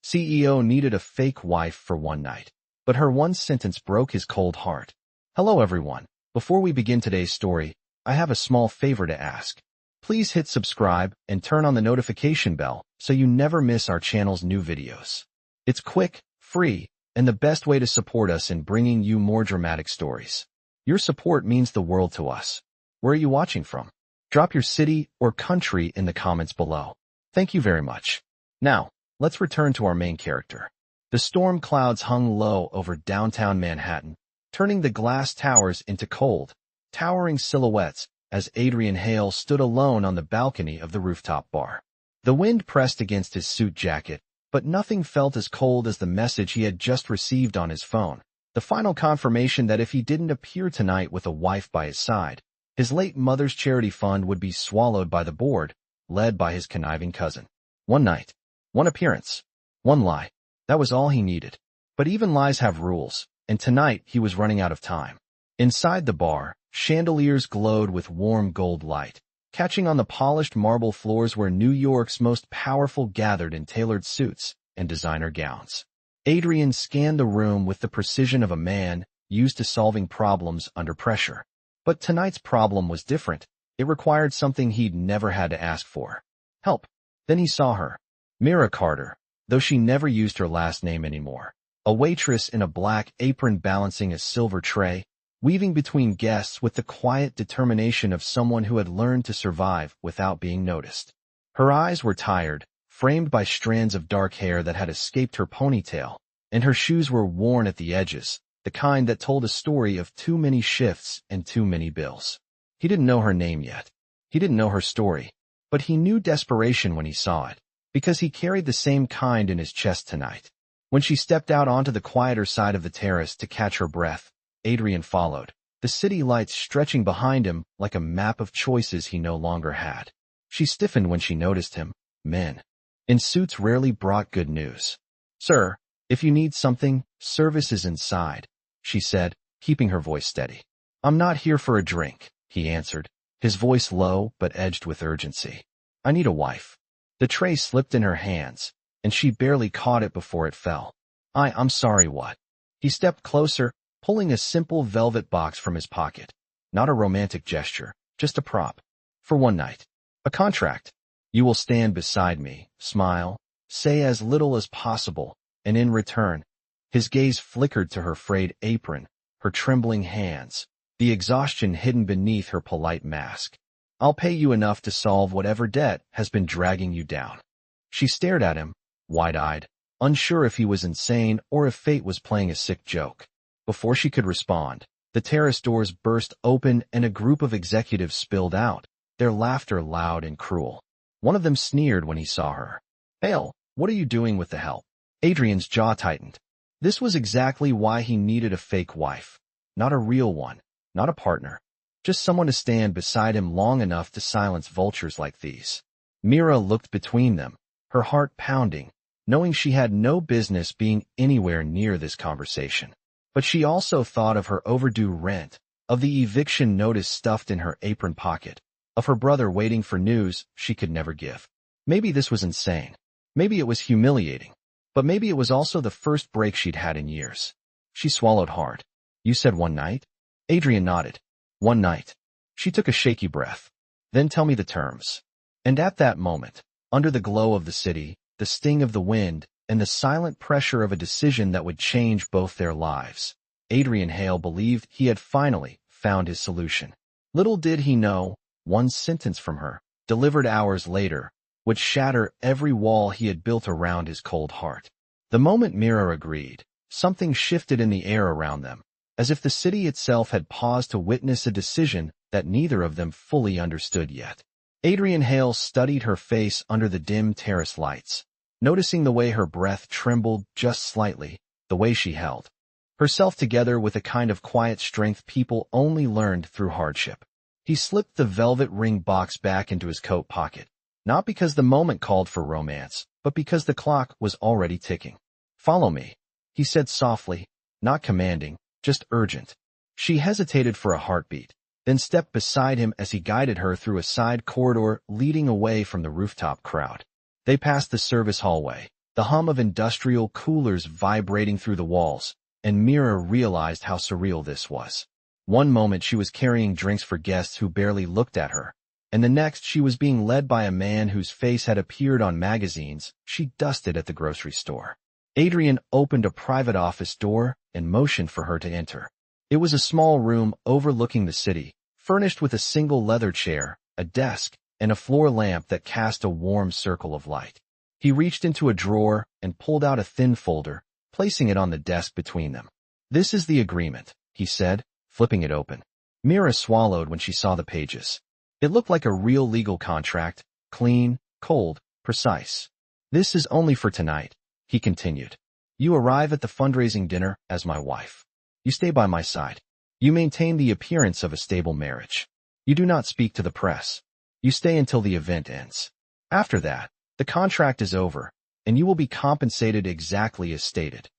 CEO needed a fake wife for one night, but her one sentence broke his cold heart. Hello everyone. Before we begin today's story, I have a small favor to ask. Please hit subscribe and turn on the notification bell so you never miss our channel's new videos. It's quick, free, and the best way to support us in bringing you more dramatic stories. Your support means the world to us. Where are you watching from? Drop your city or country in the comments below. Thank you very much. Now, let's return to our main character. The storm clouds hung low over downtown Manhattan, turning the glass towers into cold, towering silhouettes as Adrian Hale stood alone on the balcony of the rooftop bar. The wind pressed against his suit jacket, but nothing felt as cold as the message he had just received on his phone. The final confirmation that if he didn't appear tonight with a wife by his side, his late mother's charity fund would be swallowed by the board, led by his conniving cousin. One night, one appearance, one lie. That was all he needed. But even lies have rules, and tonight he was running out of time. Inside the bar, chandeliers glowed with warm gold light, catching on the polished marble floors where New York's most powerful gathered in tailored suits and designer gowns. Adrian scanned the room with the precision of a man used to solving problems under pressure. But tonight's problem was different. It required something he'd never had to ask for. Help. Then he saw her. Mira Carter, though she never used her last name anymore. A waitress in a black apron balancing a silver tray, weaving between guests with the quiet determination of someone who had learned to survive without being noticed. Her eyes were tired, framed by strands of dark hair that had escaped her ponytail, and her shoes were worn at the edges, the kind that told a story of too many shifts and too many bills. He didn't know her name yet. He didn't know her story, but he knew desperation when he saw it, because he carried the same kind in his chest tonight. When she stepped out onto the quieter side of the terrace to catch her breath, Adrian followed, the city lights stretching behind him like a map of choices he no longer had. She stiffened when she noticed him. Men in suits rarely brought good news. Sir, if you need something, service is inside, she said, keeping her voice steady. I'm not here for a drink, he answered, his voice low but edged with urgency. I need a wife. The tray slipped in her hands, and she barely caught it before it fell. I'm sorry, what? He stepped closer, pulling a simple velvet box from his pocket. Not a romantic gesture, just a prop. For one night. A contract. You will stand beside me, smile, say as little as possible, and in return, his gaze flickered to her frayed apron, her trembling hands, the exhaustion hidden beneath her polite mask. I'll pay you enough to solve whatever debt has been dragging you down. She stared at him, wide-eyed, unsure if he was insane or if fate was playing a sick joke. Before she could respond, the terrace doors burst open and a group of executives spilled out, their laughter loud and cruel. One of them sneered when he saw her. Hale, what are you doing with the help? Adrian's jaw tightened. This was exactly why he needed a fake wife. Not a real one, not a partner. Just someone to stand beside him long enough to silence vultures like these. Mira looked between them, her heart pounding, knowing she had no business being anywhere near this conversation. But she also thought of her overdue rent, of the eviction notice stuffed in her apron pocket, of her brother waiting for news she could never give. Maybe this was insane. Maybe it was humiliating. But maybe it was also the first break she'd had in years. She swallowed hard. You said one night? Adrian nodded. One night. She took a shaky breath. Then tell me the terms. And at that moment, under the glow of the city, the sting of the wind, and the silent pressure of a decision that would change both their lives, Adrian Hale believed he had finally found his solution. Little did he know, one sentence from her, delivered hours later, would shatter every wall he had built around his cold heart. The moment Mira agreed, something shifted in the air around them, as if the city itself had paused to witness a decision that neither of them fully understood yet. Adrian Hale studied her face under the dim terrace lights, noticing the way her breath trembled just slightly, the way she held herself together with a kind of quiet strength people only learned through hardship. He slipped the velvet ring box back into his coat pocket, not because the moment called for romance, but because the clock was already ticking. Follow me, he said softly, not commanding, just urgent. She hesitated for a heartbeat, then stepped beside him as he guided her through a side corridor leading away from the rooftop crowd. They passed the service hallway, the hum of industrial coolers vibrating through the walls, and Mira realized how surreal this was. One moment she was carrying drinks for guests who barely looked at her, and the next she was being led by a man whose face had appeared on magazines she dusted at the grocery store. Adrian opened a private office door and motioned for her to enter. It was a small room overlooking the city, furnished with a single leather chair, a desk, and a floor lamp that cast a warm circle of light. He reached into a drawer and pulled out a thin folder, placing it on the desk between them. "This is the agreement," he said, flipping it open. Mira swallowed when she saw the pages. It looked like a real legal contract, clean, cold, precise. "This is only for tonight," he continued. "You arrive at the fundraising dinner as my wife. You stay by my side. You maintain the appearance of a stable marriage. You do not speak to the press. You stay until the event ends. After that, the contract is over, and you will be compensated exactly as stated."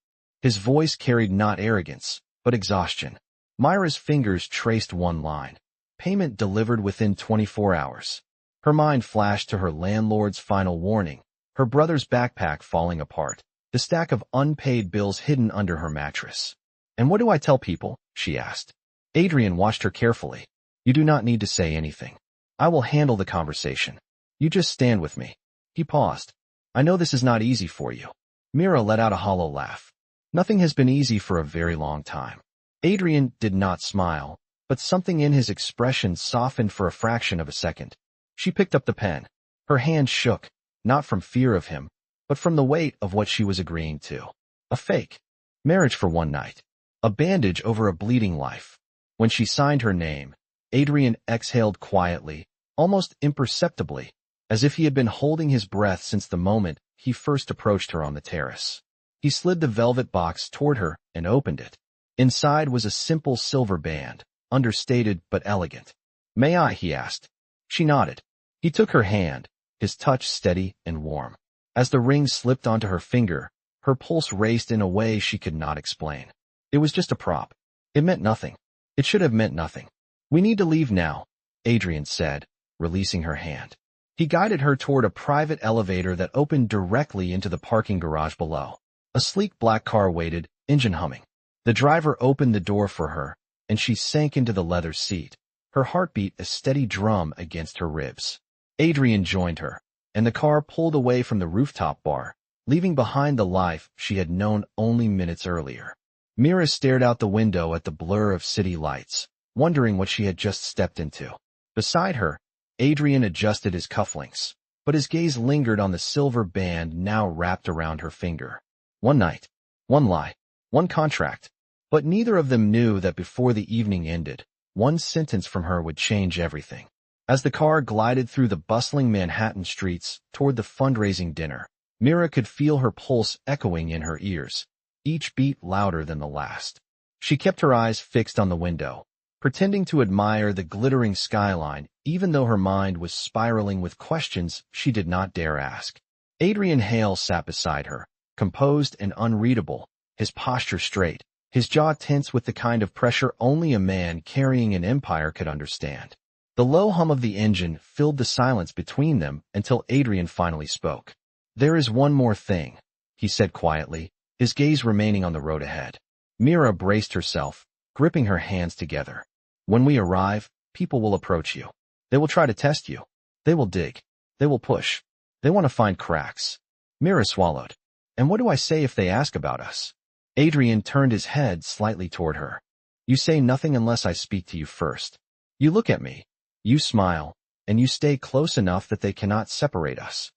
His voice carried not arrogance, but exhaustion. Mira's fingers traced one line. Payment delivered within 24 hours. Her mind flashed to her landlord's final warning, her brother's backpack falling apart, the stack of unpaid bills hidden under her mattress. "And what do I tell people?" she asked. Adrian watched her carefully. "You do not need to say anything. I will handle the conversation. You just stand with me." He paused. "I know this is not easy for you." Mira let out a hollow laugh. "Nothing has been easy for a very long time." Adrian did not smile, but something in his expression softened for a fraction of a second. She picked up the pen. Her hand shook, not from fear of him, but from the weight of what she was agreeing to. A fake marriage for one night. A bandage over a bleeding life. When she signed her name, Adrian exhaled quietly, almost imperceptibly, as if he had been holding his breath since the moment he first approached her on the terrace. He slid the velvet box toward her and opened it. Inside was a simple silver band, understated but elegant. "May I?" he asked. She nodded. He took her hand, his touch steady and warm. As the ring slipped onto her finger, her pulse raced in a way she could not explain. It was just a prop. It meant nothing. It should have meant nothing. "We need to leave now," Adrian said, releasing her hand. He guided her toward a private elevator that opened directly into the parking garage below. A sleek black car waited, engine humming. The driver opened the door for her, and she sank into the leather seat, her heartbeat a steady drum against her ribs. Adrian joined her, and the car pulled away from the rooftop bar, leaving behind the life she had known only minutes earlier. Mira stared out the window at the blur of city lights, wondering what she had just stepped into. Beside her, Adrian adjusted his cufflinks, but his gaze lingered on the silver band now wrapped around her finger. One night, one lie, one contract, but neither of them knew that before the evening ended, one sentence from her would change everything. As the car glided through the bustling Manhattan streets toward the fundraising dinner, Mira could feel her pulse echoing in her ears, each beat louder than the last. She kept her eyes fixed on the window, pretending to admire the glittering skyline, even though her mind was spiraling with questions she did not dare ask. Adrian Hale sat beside her, composed and unreadable, his posture straight, his jaw tense with the kind of pressure only a man carrying an empire could understand. The low hum of the engine filled the silence between them until Adrian finally spoke. "There is one more thing," he said quietly, his gaze remaining on the road ahead. Mira braced herself, gripping her hands together. "When we arrive, people will approach you. They will try to test you. They will dig. They will push. They want to find cracks." Mira swallowed. "And what do I say if they ask about us?" Adrian turned his head slightly toward her. "You say nothing unless I speak to you first. You look at me. You smile, and you stay close enough that they cannot separate us."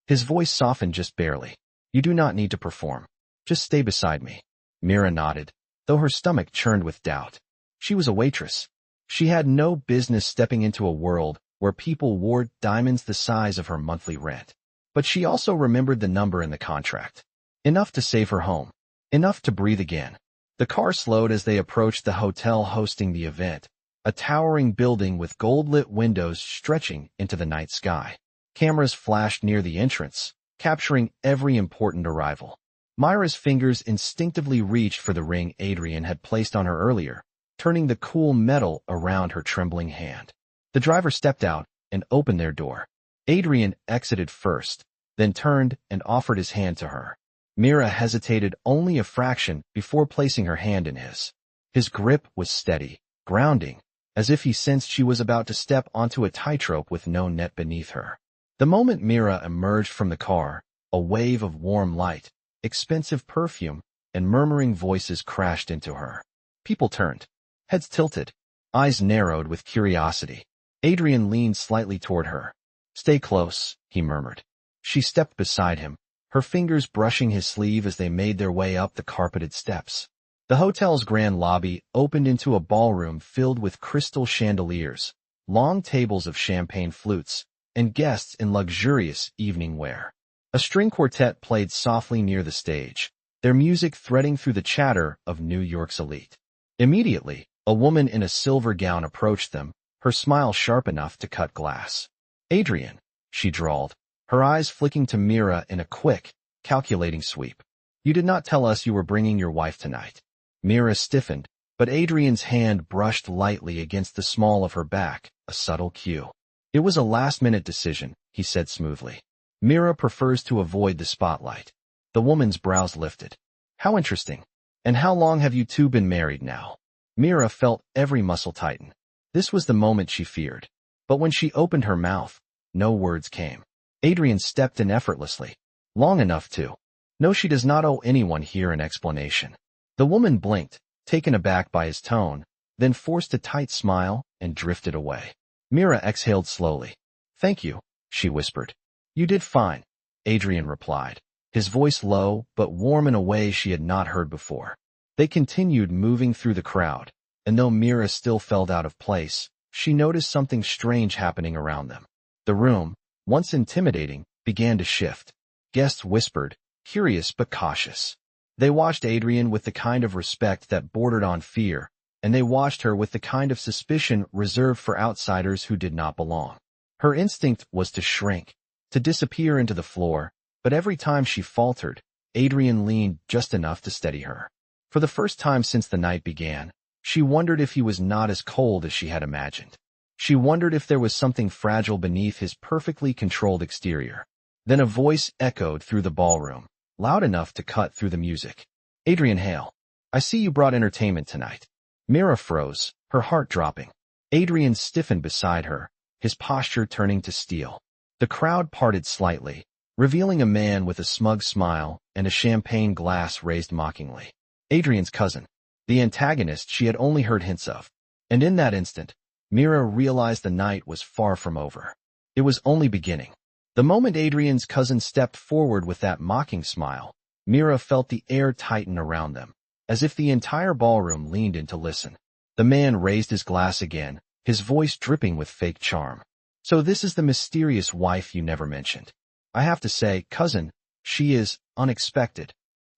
His voice softened just barely. "You do not need to perform. Just stay beside me." Mira nodded, though her stomach churned with doubt. She was a waitress. She had no business stepping into a world where people wore diamonds the size of her monthly rent. But she also remembered the number in the contract. Enough to save her home. Enough to breathe again. The car slowed as they approached the hotel hosting the event, a towering building with gold-lit windows stretching into the night sky. Cameras flashed near the entrance, capturing every important arrival. Mira's fingers instinctively reached for the ring Adrian had placed on her earlier, turning the cool metal around her trembling hand. The driver stepped out and opened their door. Adrian exited first, then turned and offered his hand to her. Mira hesitated only a fraction before placing her hand in his. His grip was steady, grounding, as if he sensed she was about to step onto a tightrope with no net beneath her. The moment Mira emerged from the car, a wave of warm light, expensive perfume, and murmuring voices crashed into her. People turned, heads tilted, eyes narrowed with curiosity. Adrian leaned slightly toward her. "Stay close," he murmured. She stepped beside him, her fingers brushing his sleeve as they made their way up the carpeted steps. The hotel's grand lobby opened into a ballroom filled with crystal chandeliers, long tables of champagne flutes, and guests in luxurious evening wear. A string quartet played softly near the stage, their music threading through the chatter of New York's elite. Immediately, a woman in a silver gown approached them, her smile sharp enough to cut glass. "Adrian," she drawled, her eyes flicking to Mira in a quick, calculating sweep. "You did not tell us you were bringing your wife tonight." Mira stiffened, but Adrian's hand brushed lightly against the small of her back, a subtle cue. "It was a last-minute decision," he said smoothly. "Mira prefers to avoid the spotlight." The woman's brows lifted. "How interesting. And how long have you two been married now?" Mira felt every muscle tighten. This was the moment she feared. But when she opened her mouth, no words came. Adrian stepped in effortlessly. "Long enough to." "No, she does not owe anyone here an explanation." The woman blinked, taken aback by his tone, then forced a tight smile and drifted away. Mira exhaled slowly. "Thank you," she whispered. "You did fine," Adrian replied, his voice low but warm in a way she had not heard before. They continued moving through the crowd, and though Mira still felt out of place, she noticed something strange happening around them. The room, once intimidating, began to shift. Guests whispered, curious but cautious. They watched Adrian with the kind of respect that bordered on fear, and they watched her with the kind of suspicion reserved for outsiders who did not belong. Her instinct was to shrink, to disappear into the floor, but every time she faltered, Adrian leaned just enough to steady her. For the first time since the night began, she wondered if he was not as cold as she had imagined. She wondered if there was something fragile beneath his perfectly controlled exterior. Then a voice echoed through the ballroom, loud enough to cut through the music. "Adrian Hale, I see you brought entertainment tonight." Mira froze, her heart dropping. Adrian stiffened beside her, his posture turning to steel. The crowd parted slightly, revealing a man with a smug smile and a champagne glass raised mockingly. Adrian's cousin, the antagonist she had only heard hints of. And in that instant, Mira realized the night was far from over. It was only beginning. The moment Adrian's cousin stepped forward with that mocking smile, Mira felt the air tighten around them, as if the entire ballroom leaned in to listen. The man raised his glass again, his voice dripping with fake charm. "So this is the mysterious wife you never mentioned. I have to say, cousin, she is unexpected."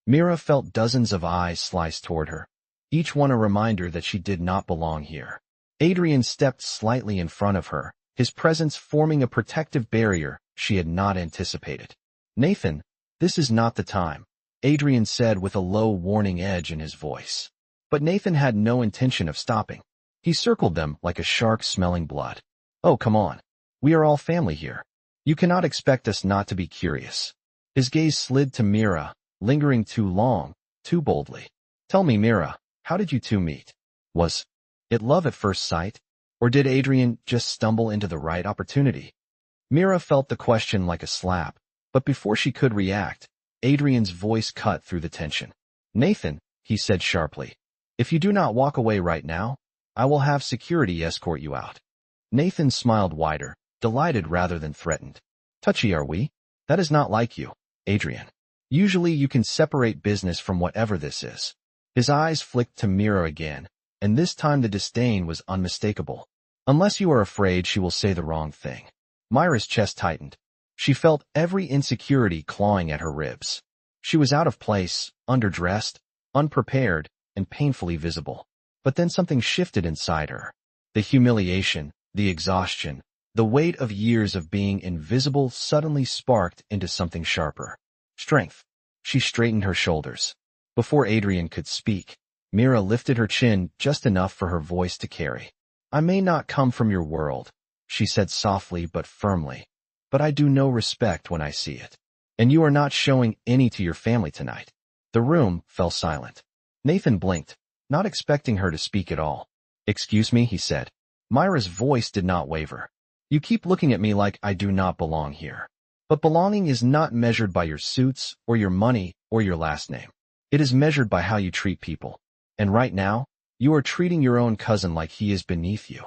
Mira felt dozens of eyes slice toward her, each one a reminder that she did not belong here. Adrian stepped slightly in front of her, his presence forming a protective barrier she had not anticipated. "Nathan, this is not the time," Adrian said with a low warning edge in his voice. But Nathan had no intention of stopping. He circled them like a shark smelling blood. "Oh, come on. We are all family here. You cannot expect us not to be curious." His gaze slid to Mira, lingering too long, too boldly. "Tell me, Mira, how did you two meet? Was it love at first sight? Or did Adrian just stumble into the right opportunity?" Mira felt the question like a slap, but before she could react, Adrian's voice cut through the tension. "Nathan," he said sharply, "if you do not walk away right now, I will have security escort you out." Nathan smiled wider, delighted rather than threatened. "Touchy are we? That is not like you, Adrian. Usually you can separate business from whatever this is." His eyes flicked to Mira again, and this time the disdain was unmistakable. "Unless you are afraid she will say the wrong thing." Mira's chest tightened. She felt every insecurity clawing at her ribs. She was out of place, underdressed, unprepared, and painfully visible. But then something shifted inside her. The humiliation, the exhaustion, the weight of years of being invisible suddenly sparked into something sharper. Strength. She straightened her shoulders. Before Adrian could speak, Mira lifted her chin just enough for her voice to carry. "I may not come from your world," she said softly but firmly, "but I do know respect when I see it." And you are not showing any to your family tonight. The room fell silent. Nathan blinked, not expecting her to speak at all. Excuse me, he said. Mira's voice did not waver. You keep looking at me like I do not belong here. But belonging is not measured by your suits, or your money, or your last name. It is measured by how you treat people. And right now, you are treating your own cousin like he is beneath you.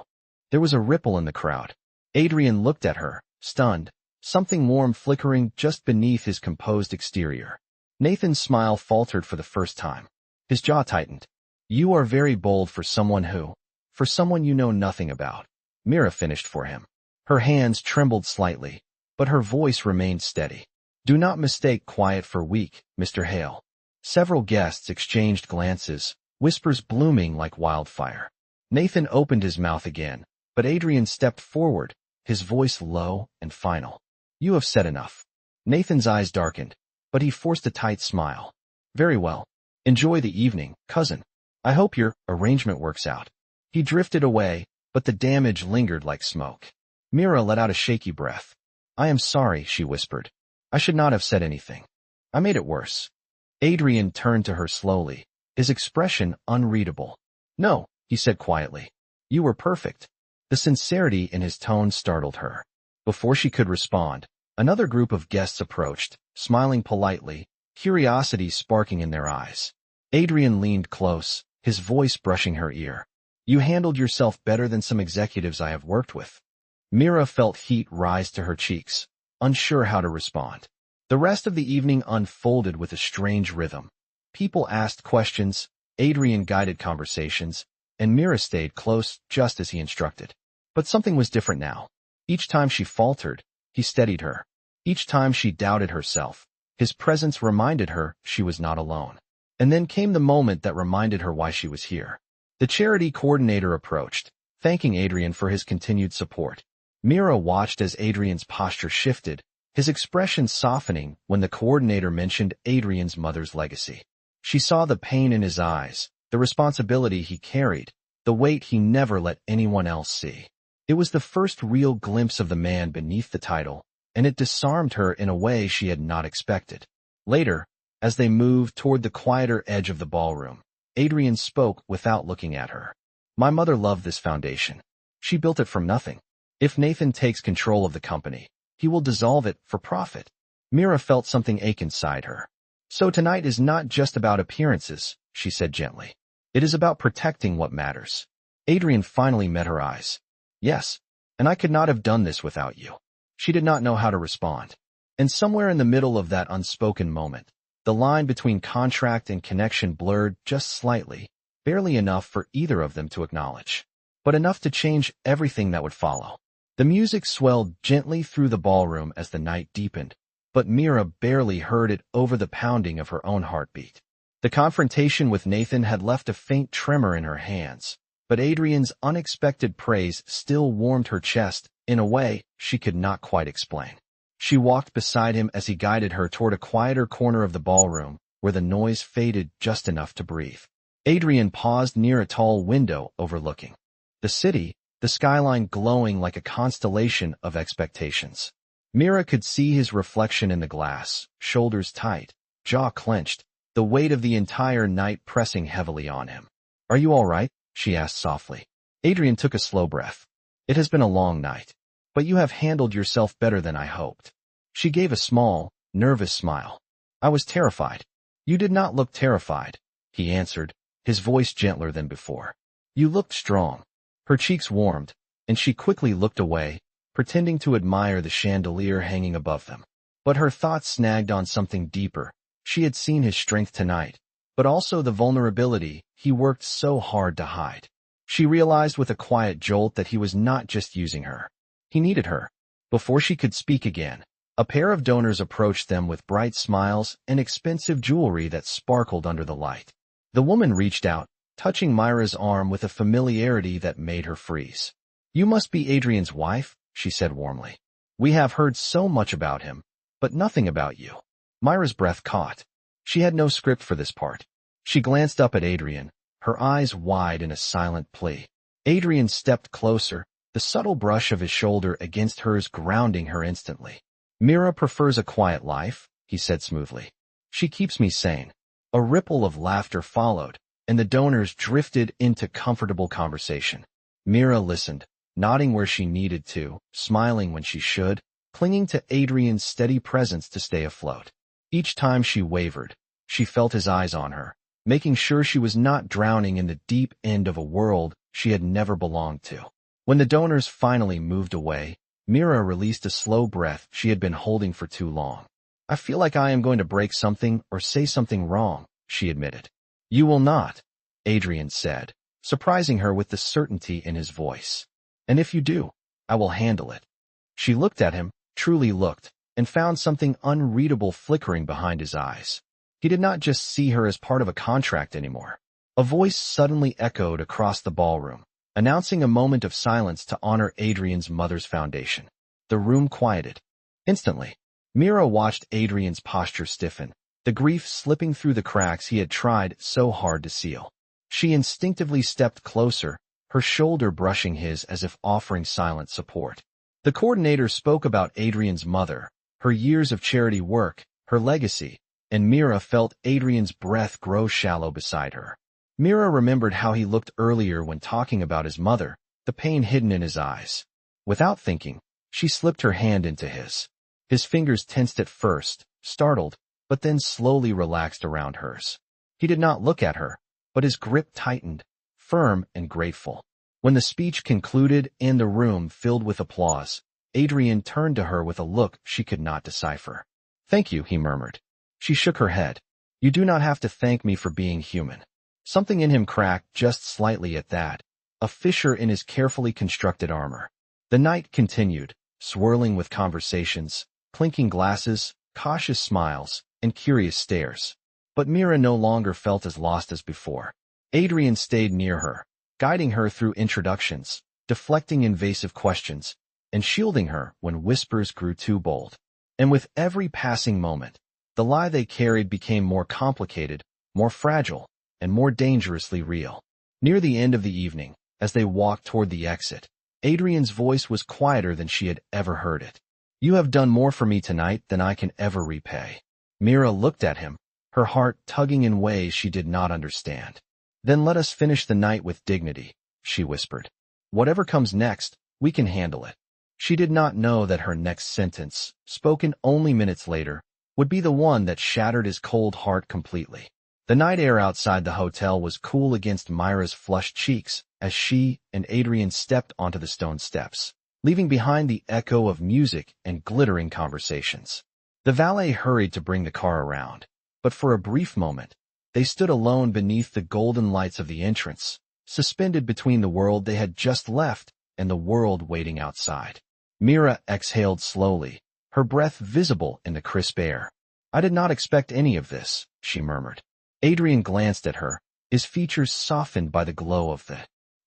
There was a ripple in the crowd. Adrian looked at her, stunned, something warm flickering just beneath his composed exterior. Nathan's smile faltered for the first time. His jaw tightened. You are very bold for someone you know nothing about. Mira finished for him. Her hands trembled slightly, but her voice remained steady. Do not mistake quiet for weak, Mr. Hale. Several guests exchanged glances, whispers blooming like wildfire. Nathan opened his mouth again, but Adrian stepped forward, his voice low and final. You have said enough. Nathan's eyes darkened, but he forced a tight smile. Very well. Enjoy the evening, cousin. I hope your arrangement works out. He drifted away, but the damage lingered like smoke. Mira let out a shaky breath. I am sorry, she whispered. I should not have said anything. I made it worse. Adrian turned to her slowly, his expression unreadable. No, he said quietly. You were perfect. The sincerity in his tone startled her. Before she could respond, another group of guests approached, smiling politely, curiosity sparking in their eyes. Adrian leaned close, his voice brushing her ear. You handled yourself better than some executives I have worked with. Mira felt heat rise to her cheeks, unsure how to respond. The rest of the evening unfolded with a strange rhythm. People asked questions, Adrian guided conversations, and Mira stayed close just as he instructed. But something was different now. Each time she faltered, he steadied her. Each time she doubted herself, his presence reminded her she was not alone. And then came the moment that reminded her why she was here. The charity coordinator approached, thanking Adrian for his continued support. Mira watched as Adrian's posture shifted, his expression softening when the coordinator mentioned Adrian's mother's legacy. She saw the pain in his eyes, the responsibility he carried, the weight he never let anyone else see. It was the first real glimpse of the man beneath the title, and it disarmed her in a way she had not expected. Later, as they moved toward the quieter edge of the ballroom, Adrian spoke without looking at her. My mother loved this foundation. She built it from nothing. If Nathan takes control of the company, he will dissolve it for profit. Mira felt something ache inside her. So tonight is not just about appearances, she said gently. It is about protecting what matters. Adrian finally met her eyes. Yes, and I could not have done this without you. She did not know how to respond. And somewhere in the middle of that unspoken moment, the line between contract and connection blurred just slightly, barely enough for either of them to acknowledge, but enough to change everything that would follow. The music swelled gently through the ballroom as the night deepened, but Mira barely heard it over the pounding of her own heartbeat. The confrontation with Nathan had left a faint tremor in her hands, but Adrian's unexpected praise still warmed her chest in a way she could not quite explain. She walked beside him as he guided her toward a quieter corner of the ballroom, where the noise faded just enough to breathe. Adrian paused near a tall window overlooking the city, the skyline glowing like a constellation of expectations. Mira could see his reflection in the glass, shoulders tight, jaw clenched, the weight of the entire night pressing heavily on him. Are you all right? She asked softly. Adrian took a slow breath. It has been a long night, but you have handled yourself better than I hoped. She gave a small, nervous smile. I was terrified. You did not look terrified, he answered, his voice gentler than before. You looked strong. Her cheeks warmed, and she quickly looked away, pretending to admire the chandelier hanging above them. But her thoughts snagged on something deeper. She had seen his strength tonight, but also the vulnerability he worked so hard to hide. She realized with a quiet jolt that he was not just using her. He needed her. Before she could speak again, a pair of donors approached them with bright smiles and expensive jewelry that sparkled under the light. The woman reached out, touching Mira's arm with a familiarity that made her freeze. You must be Adrian's wife, she said warmly. We have heard so much about him, but nothing about you. Mira's breath caught. She had no script for this part. She glanced up at Adrian, her eyes wide in a silent plea. Adrian stepped closer, the subtle brush of his shoulder against hers grounding her instantly. Mira prefers a quiet life, he said smoothly. She keeps me sane. A ripple of laughter followed, and the donors drifted into comfortable conversation. Mira listened, nodding where she needed to, smiling when she should, clinging to Adrian's steady presence to stay afloat. Each time she wavered, she felt his eyes on her, making sure she was not drowning in the deep end of a world she had never belonged to. When the donors finally moved away, Mira released a slow breath she had been holding for too long. I feel like I am going to break something or say something wrong, she admitted. You will not, Adrian said, surprising her with the certainty in his voice. And if you do, I will handle it. She looked at him, truly looked, and found something unreadable flickering behind his eyes. He did not just see her as part of a contract anymore. A voice suddenly echoed across the ballroom, announcing a moment of silence to honor Adrian's mother's foundation. The room quieted. Instantly, Mira watched Adrian's posture stiffen, the grief slipping through the cracks he had tried so hard to seal. She instinctively stepped closer, her shoulder brushing his as if offering silent support. The coordinator spoke about Adrian's mother, her years of charity work, her legacy, and Mira felt Adrian's breath grow shallow beside her. Mira remembered how he looked earlier when talking about his mother, the pain hidden in his eyes. Without thinking, she slipped her hand into his. His fingers tensed at first, startled, but then slowly relaxed around hers. He did not look at her, but his grip tightened, firm and grateful. When the speech concluded and the room filled with applause, Adrian turned to her with a look she could not decipher. Thank you, he murmured. She shook her head. You do not have to thank me for being human. Something in him cracked just slightly at that, a fissure in his carefully constructed armor. The night continued, swirling with conversations, clinking glasses, cautious smiles, and curious stares. But Mira no longer felt as lost as before. Adrian stayed near her, guiding her through introductions, deflecting invasive questions, and shielding her when whispers grew too bold. And with every passing moment, the lie they carried became more complicated, more fragile, and more dangerously real. Near the end of the evening, as they walked toward the exit, Adrian's voice was quieter than she had ever heard it. You have done more for me tonight than I can ever repay. Mira looked at him, her heart tugging in ways she did not understand. Then let us finish the night with dignity, she whispered. Whatever comes next, we can handle it. She did not know that her next sentence, spoken only minutes later, would be the one that shattered his cold heart completely. The night air outside the hotel was cool against Mira's flushed cheeks as she and Adrian stepped onto the stone steps, leaving behind the echo of music and glittering conversations. The valet hurried to bring the car around, but for a brief moment, they stood alone beneath the golden lights of the entrance, suspended between the world they had just left and the world waiting outside. Mira exhaled slowly, her breath visible in the crisp air. I did not expect any of this, she murmured. Adrian glanced at her, his features softened by the glow of the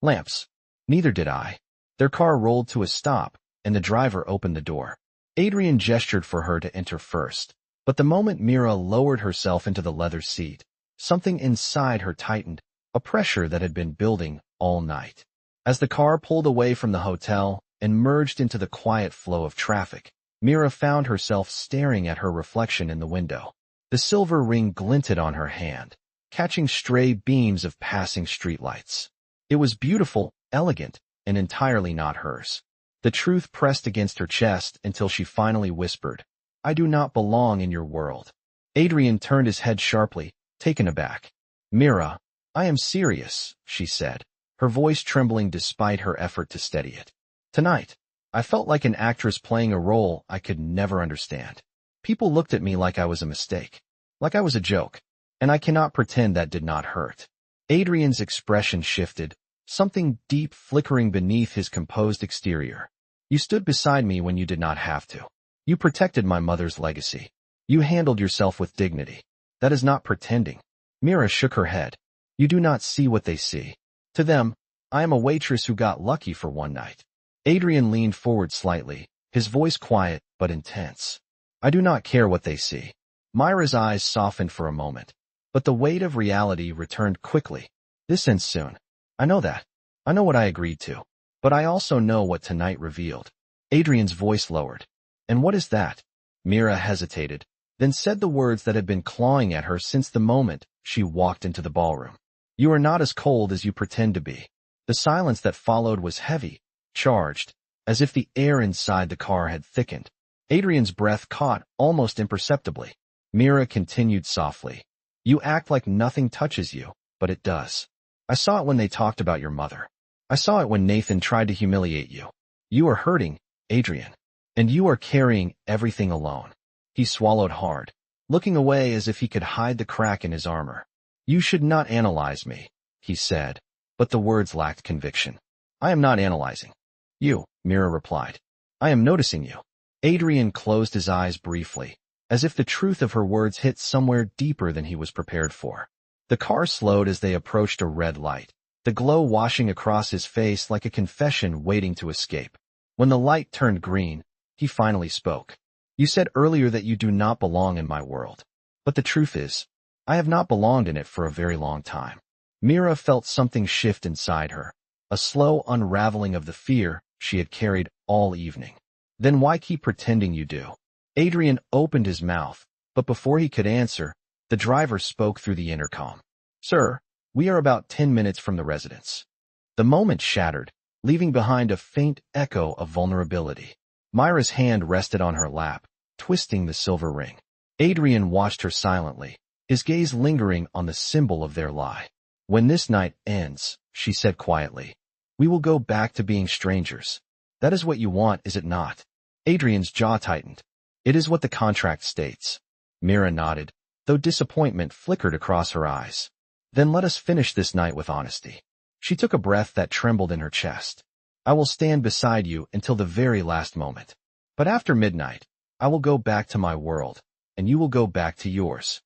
lamps. Neither did I. Their car rolled to a stop, and the driver opened the door. Adrian gestured for her to enter first, but the moment Mira lowered herself into the leather seat, something inside her tightened, a pressure that had been building all night. As the car pulled away from the hotel and merged into the quiet flow of traffic, Mira found herself staring at her reflection in the window. The silver ring glinted on her hand, catching stray beams of passing streetlights. It was beautiful, elegant, and entirely not hers. The truth pressed against her chest until she finally whispered, I do not belong in your world. Adrian turned his head sharply, taken aback. Mira, I am serious, she said, her voice trembling despite her effort to steady it. Tonight, I felt like an actress playing a role I could never understand. People looked at me like I was a mistake, like I was a joke, and I cannot pretend that did not hurt. Adrian's expression shifted, something deep flickering beneath his composed exterior. You stood beside me when you did not have to. You protected my mother's legacy. You handled yourself with dignity. That is not pretending. Mira shook her head. You do not see what they see. To them, I am a waitress who got lucky for one night. Adrian leaned forward slightly, his voice quiet but intense. I do not care what they see. Mira's eyes softened for a moment, but the weight of reality returned quickly. This ends soon. I know that. I know what I agreed to. But I also know what tonight revealed. Adrian's voice lowered. And what is that? Mira hesitated, then said the words that had been clawing at her since the moment she walked into the ballroom. You are not as cold as you pretend to be. The silence that followed was heavy, charged, as if the air inside the car had thickened. Adrian's breath caught almost imperceptibly. Mira continued softly. You act like nothing touches you, but it does. I saw it when they talked about your mother. I saw it when Nathan tried to humiliate you. You are hurting, Adrian. And you are carrying everything alone. He swallowed hard, looking away as if he could hide the crack in his armor. You should not analyze me, he said, but the words lacked conviction. I am not analyzing you, Mira replied. I am noticing you. Adrian closed his eyes briefly, as if the truth of her words hit somewhere deeper than he was prepared for. The car slowed as they approached a red light, the glow washing across his face like a confession waiting to escape. When the light turned green, he finally spoke. You said earlier that you do not belong in my world. But the truth is, I have not belonged in it for a very long time. Mira felt something shift inside her, a slow unraveling of the fear she had carried all evening. Then why keep pretending you do? Adrian opened his mouth, but before he could answer, the driver spoke through the intercom. Sir, we are about 10 minutes from the residence. The moment shattered, leaving behind a faint echo of vulnerability. Mira's hand rested on her lap, twisting the silver ring. Adrian watched her silently, his gaze lingering on the symbol of their lie. When this night ends, she said quietly, we will go back to being strangers. That is what you want, is it not? Adrian's jaw tightened. It is what the contract states. Mira nodded, though disappointment flickered across her eyes. Then let us finish this night with honesty. She took a breath that trembled in her chest. I will stand beside you until the very last moment. But after midnight, I will go back to my world, and you will go back to yours.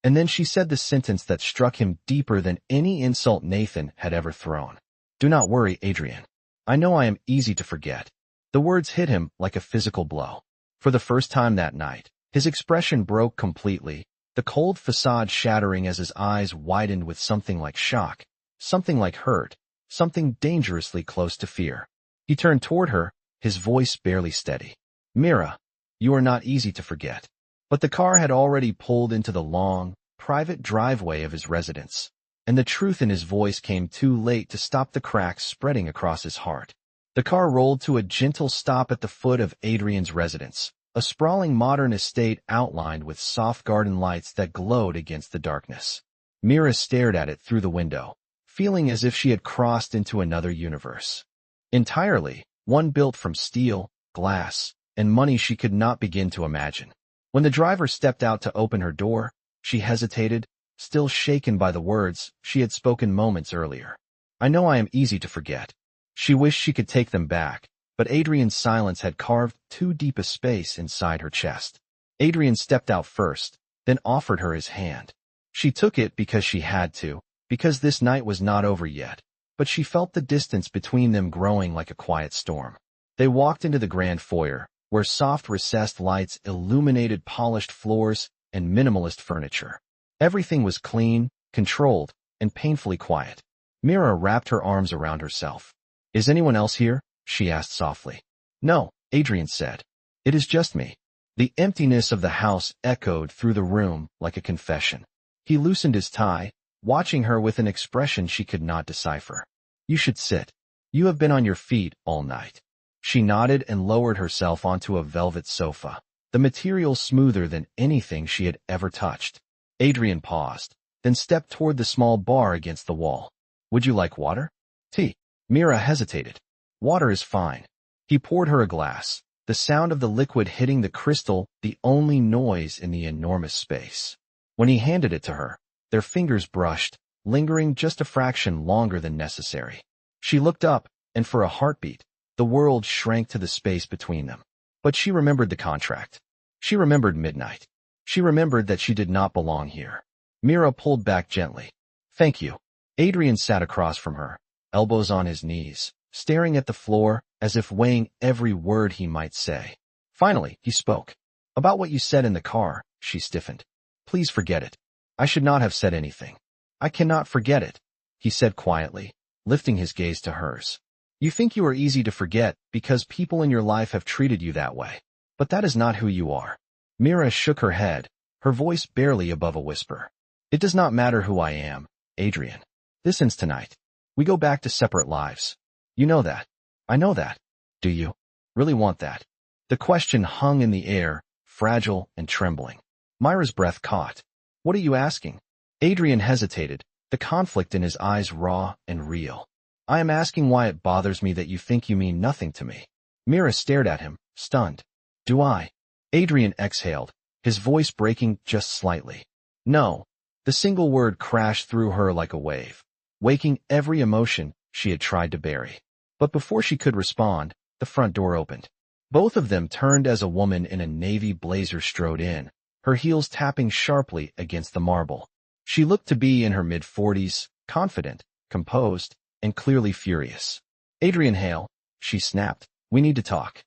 And then she said the sentence that struck him deeper than any insult Nathan had ever thrown. Do not worry, Adrian. I know I am easy to forget. The words hit him like a physical blow. For the first time that night, his expression broke completely, the cold facade shattering as his eyes widened with something like shock, something like hurt, something dangerously close to fear. He turned toward her, his voice barely steady. Mira, you are not easy to forget. But the car had already pulled into the long, private driveway of his residence, and the truth in his voice came too late to stop the cracks spreading across his heart. The car rolled to a gentle stop at the foot of Adrian's residence, a sprawling modern estate outlined with soft garden lights that glowed against the darkness. Mira stared at it through the window, feeling as if she had crossed into another universe. Entirely, one built from steel, glass, and money she could not begin to imagine. When the driver stepped out to open her door, she hesitated, still shaken by the words she had spoken moments earlier. I know I am easy to forget. She wished she could take them back, but Adrian's silence had carved too deep a space inside her chest. Adrian stepped out first, then offered her his hand. She took it because she had to, because this night was not over yet, but she felt the distance between them growing like a quiet storm. They walked into the grand foyer, where soft recessed lights illuminated polished floors and minimalist furniture. Everything was clean, controlled, and painfully quiet. Mira wrapped her arms around herself. Is anyone else here? She asked softly. No, Adrian said. It is just me. The emptiness of the house echoed through the room like a confession. He loosened his tie, watching her with an expression she could not decipher. You should sit. You have been on your feet all night. She nodded and lowered herself onto a velvet sofa, the material smoother than anything she had ever touched. Adrian paused, then stepped toward the small bar against the wall. Would you like water? Tea? Mira hesitated. Water is fine. He poured her a glass, the sound of the liquid hitting the crystal the only noise in the enormous space. When he handed it to her, their fingers brushed, lingering just a fraction longer than necessary. She looked up, and for a heartbeat, the world shrank to the space between them. But she remembered the contract. She remembered midnight. She remembered that she did not belong here. Mira pulled back gently. Thank you. Adrian sat across from her, elbows on his knees, staring at the floor as if weighing every word he might say. Finally, he spoke. About what you said in the car, she stiffened. Please forget it. I should not have said anything. I cannot forget it, he said quietly, lifting his gaze to hers. You think you are easy to forget because people in your life have treated you that way. But that is not who you are. Mira shook her head, her voice barely above a whisper. It does not matter who I am, Adrian. This ends tonight. We go back to separate lives. You know that. I know that. Do you really want that? The question hung in the air, fragile and trembling. Mira's breath caught. What are you asking? Adrian hesitated, the conflict in his eyes raw and real. I am asking why it bothers me that you think you mean nothing to me. Mira stared at him, stunned. Do I? Adrian exhaled, his voice breaking just slightly. No. The single word crashed through her like a wave, waking every emotion she had tried to bury. But before she could respond, the front door opened. Both of them turned as a woman in a navy blazer strode in, her heels tapping sharply against the marble. She looked to be in her mid-40s, confident, composed, and clearly furious. Adrian Hale, she snapped. We need to talk.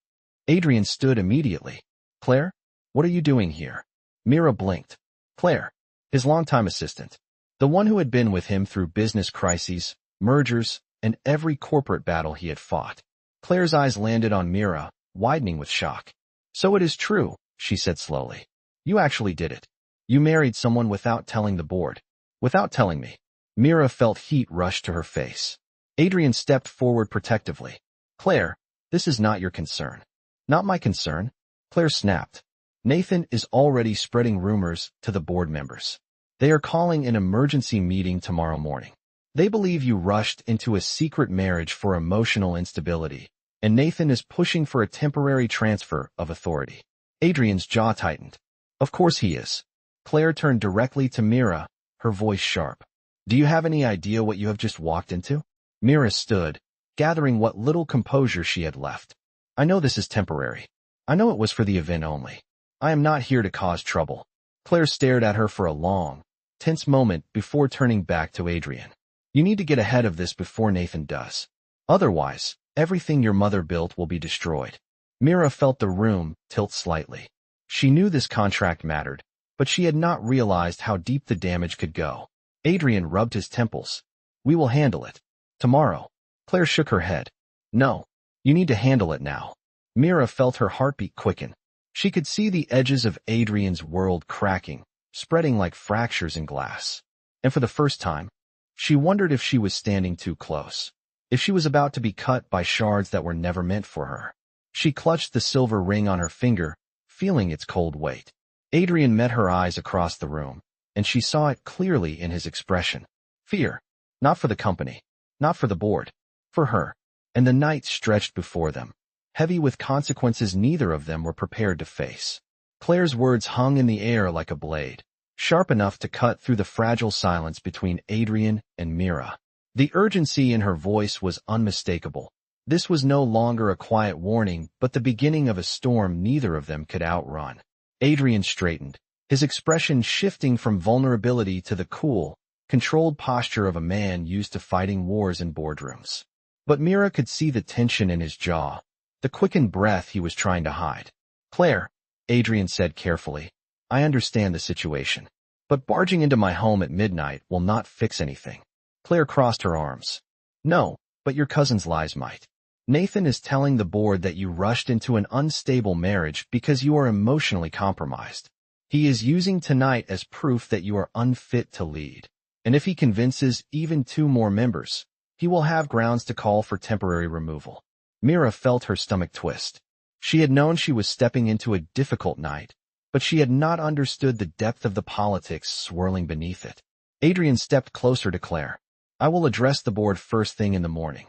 Adrian stood immediately. Claire? What are you doing here? Mira blinked. Claire, his longtime assistant. The one who had been with him through business crises, mergers, and every corporate battle he had fought. Claire's eyes landed on Mira, widening with shock. So it is true, she said slowly. You actually did it. You married someone without telling the board. Without telling me. Mira felt heat rush to her face. Adrian stepped forward protectively. Claire, this is not your concern. Not my concern. Claire snapped. Nathan is already spreading rumors to the board members. They are calling an emergency meeting tomorrow morning. They believe you rushed into a secret marriage for emotional instability, and Nathan is pushing for a temporary transfer of authority. Adrian's jaw tightened. Of course he is. Claire turned directly to Mira, her voice sharp. Do you have any idea what you have just walked into? Mira stood, gathering what little composure she had left. I know this is temporary. I know it was for the event only. I am not here to cause trouble. Claire stared at her for a long, tense moment before turning back to Adrian. You need to get ahead of this before Nathan does. Otherwise, everything your mother built will be destroyed. Mira felt the room tilt slightly. She knew this contract mattered, but she had not realized how deep the damage could go. Adrian rubbed his temples. We will handle it. Tomorrow. Claire shook her head. No. You need to handle it now. Mira felt her heartbeat quicken. She could see the edges of Adrian's world cracking, spreading like fractures in glass. And for the first time, she wondered if she was standing too close. If she was about to be cut by shards that were never meant for her. She clutched the silver ring on her finger, feeling its cold weight. Adrian met her eyes across the room, and she saw it clearly in his expression. Fear. Not for the company. Not for the board. For her. And the night stretched before them, heavy with consequences neither of them were prepared to face. Claire's words hung in the air like a blade, sharp enough to cut through the fragile silence between Adrian and Mira. The urgency in her voice was unmistakable. This was no longer a quiet warning, but the beginning of a storm neither of them could outrun. Adrian straightened, his expression shifting from vulnerability to the cool, controlled posture of a man used to fighting wars in boardrooms. But Mira could see the tension in his jaw, the quickened breath he was trying to hide. Claire, Adrian said carefully, I understand the situation, but barging into my home at midnight will not fix anything. Claire crossed her arms. No, but your cousin's lies might. Nathan is telling the board that you rushed into an unstable marriage because you are emotionally compromised. He is using tonight as proof that you are unfit to lead. And if he convinces even 2 more members, he will have grounds to call for temporary removal. Mira felt her stomach twist. She had known she was stepping into a difficult night, but she had not understood the depth of the politics swirling beneath it. Adrian stepped closer to Claire. I will address the board first thing in the morning.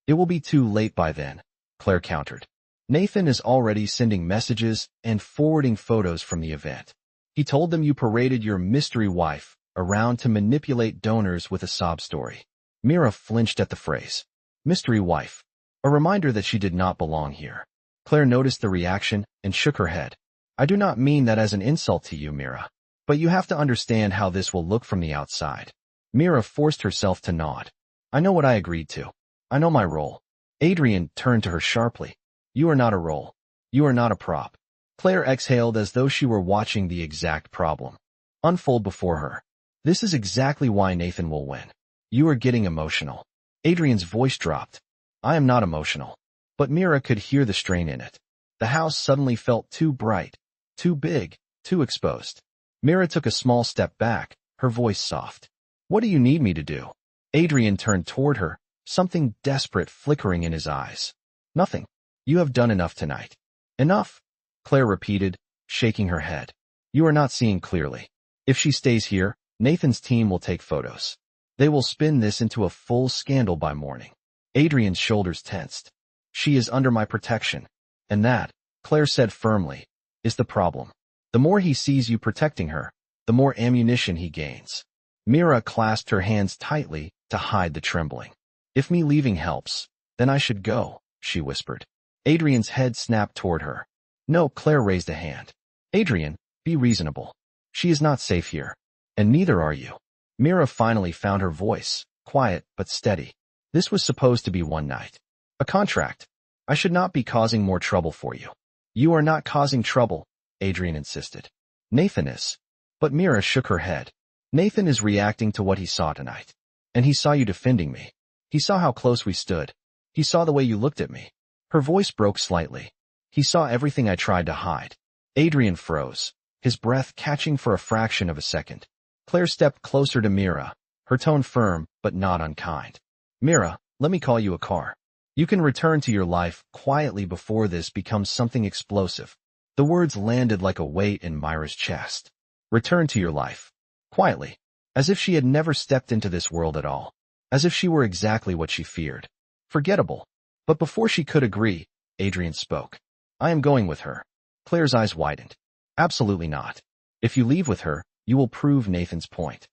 It will be too late by then, Claire countered. Nathan is already sending messages and forwarding photos from the event. He told them you paraded your mystery wife around to manipulate donors with a sob story. Mira flinched at the phrase. Mystery wife. A reminder that she did not belong here. Claire noticed the reaction and shook her head. I do not mean that as an insult to you, Mira. But you have to understand how this will look from the outside. Mira forced herself to nod. I know what I agreed to. I know my role. Adrian turned to her sharply. You are not a role. You are not a prop. Claire exhaled as though she were watching the exact problem unfold before her. This is exactly why Nathan will win. You are getting emotional. Adrian's voice dropped. I am not emotional. But Mira could hear the strain in it. The house suddenly felt too bright, too big, too exposed. Mira took a small step back, her voice soft. What do you need me to do? Adrian turned toward her, something desperate flickering in his eyes. Nothing. You have done enough tonight. Enough, Claire repeated, shaking her head. You are not seeing clearly. If she stays here, Nathan's team will take photos. They will spin this into a full scandal by morning. Adrian's shoulders tensed. She is under my protection. And that, Claire said firmly, is the problem. The more he sees you protecting her, the more ammunition he gains. Mira clasped her hands tightly to hide the trembling. If me leaving helps, then I should go, she whispered. Adrian's head snapped toward her. No, Claire raised a hand. Adrian, be reasonable. She is not safe here. And neither are you. Mira finally found her voice, quiet but steady. This was supposed to be one night. A contract. I should not be causing more trouble for you. You are not causing trouble, Adrian insisted. Nathan is. But Mira shook her head. Nathan is reacting to what he saw tonight. And he saw you defending me. He saw how close we stood. He saw the way you looked at me. Her voice broke slightly. He saw everything I tried to hide. Adrian froze, his breath catching for a fraction of a second. Claire stepped closer to Mira, her tone firm but not unkind. Mira, let me call you a car. You can return to your life quietly before this becomes something explosive. The words landed like a weight in Mira's chest. Return to your life. Quietly. As if she had never stepped into this world at all. As if she were exactly what she feared. Forgettable. But before she could agree, Adrian spoke. I am going with her. Claire's eyes widened. Absolutely not. If you leave with her, you will prove Nathan's point.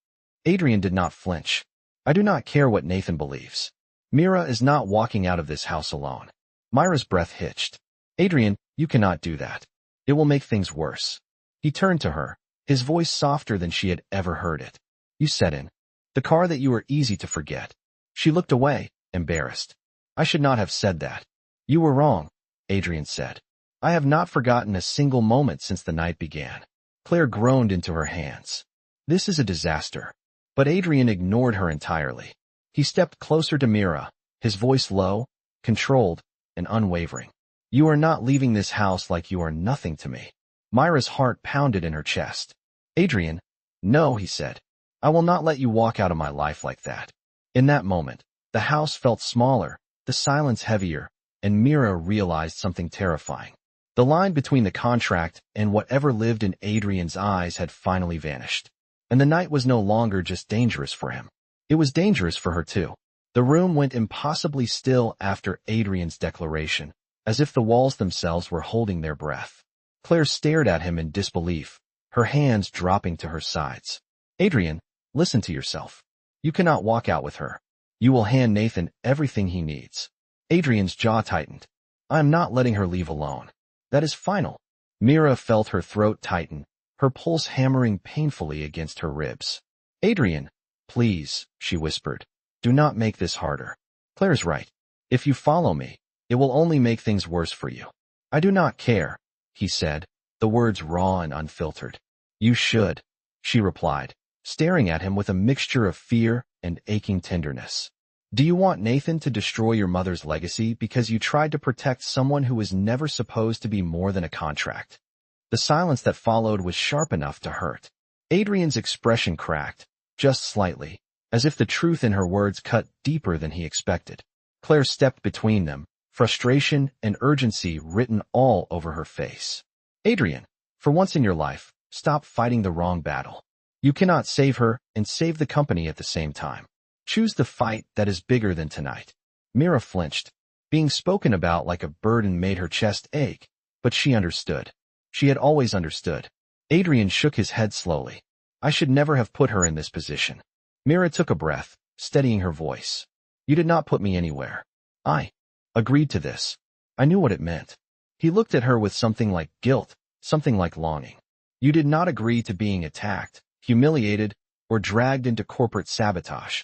Adrian did not flinch. I do not care what Nathan believes. Mira is not walking out of this house alone. Mira's breath hitched. Adrian, you cannot do that. It will make things worse. He turned to her, his voice softer than she had ever heard it. You said in the car that you were easy to forget. She looked away, embarrassed. I should not have said that. You were wrong, Adrian said. I have not forgotten a single moment since the night began. Claire groaned into her hands. This is a disaster. But Adrian ignored her entirely. He stepped closer to Mira, his voice low, controlled, and unwavering. You are not leaving this house like you are nothing to me. Mira's heart pounded in her chest. Adrian, no, he said. I will not let you walk out of my life like that. In that moment, the house felt smaller, the silence heavier, and Mira realized something terrifying. The line between the contract and whatever lived in Adrian's eyes had finally vanished. And the night was no longer just dangerous for him. It was dangerous for her too. The room went impossibly still after Adrian's declaration, as if the walls themselves were holding their breath. Claire stared at him in disbelief, her hands dropping to her sides. Adrian, listen to yourself. You cannot walk out with her. You will hand Nathan everything he needs. Adrian's jaw tightened. I am not letting her leave alone. That is final. Mira felt her throat tighten, her pulse hammering painfully against her ribs. Adrian, please, she whispered. Do not make this harder. Claire's right. If you follow me, it will only make things worse for you. I do not care, he said, the words raw and unfiltered. You should, she replied, staring at him with a mixture of fear and aching tenderness. Do you want Nathan to destroy your mother's legacy because you tried to protect someone who was never supposed to be more than a contract? The silence that followed was sharp enough to hurt. Adrian's expression cracked, just slightly, as if the truth in her words cut deeper than he expected. Claire stepped between them, frustration and urgency written all over her face. Adrian, for once in your life, stop fighting the wrong battle. You cannot save her and save the company at the same time. Choose the fight that is bigger than tonight. Mira flinched. Being spoken about like a burden made her chest ache, but she understood. She had always understood. Adrian shook his head slowly. I should never have put her in this position. Mira took a breath, steadying her voice. You did not put me anywhere. I agreed to this. I knew what it meant. He looked at her with something like guilt, something like longing. You did not agree to being attacked, humiliated, or dragged into corporate sabotage.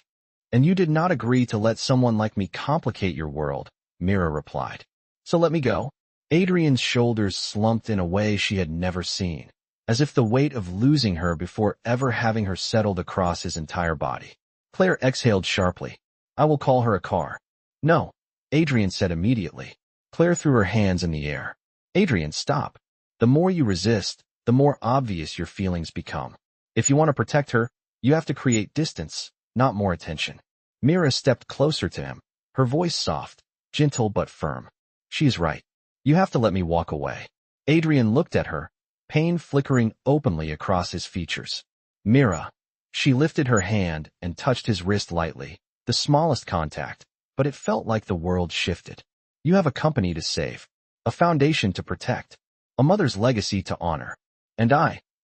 And you did not agree to let someone like me complicate your world, Mira replied. So let me go. Adrian's shoulders slumped in a way she had never seen, as if the weight of losing her before ever having her settled across his entire body. Claire exhaled sharply. I will call her a car. No, Adrian said immediately. Claire threw her hands in the air. Adrian, stop. The more you resist, the more obvious your feelings become. If you want to protect her, you have to create distance, not more attention. Mira stepped closer to him, her voice soft, gentle but firm. She's right. You have to let me walk away. Adrian looked at her, pain flickering openly across his features. Mira. She lifted her hand and touched his wrist lightly, the smallest contact, but it felt like the world shifted. You have a company to save, a foundation to protect, a mother's legacy to honor. And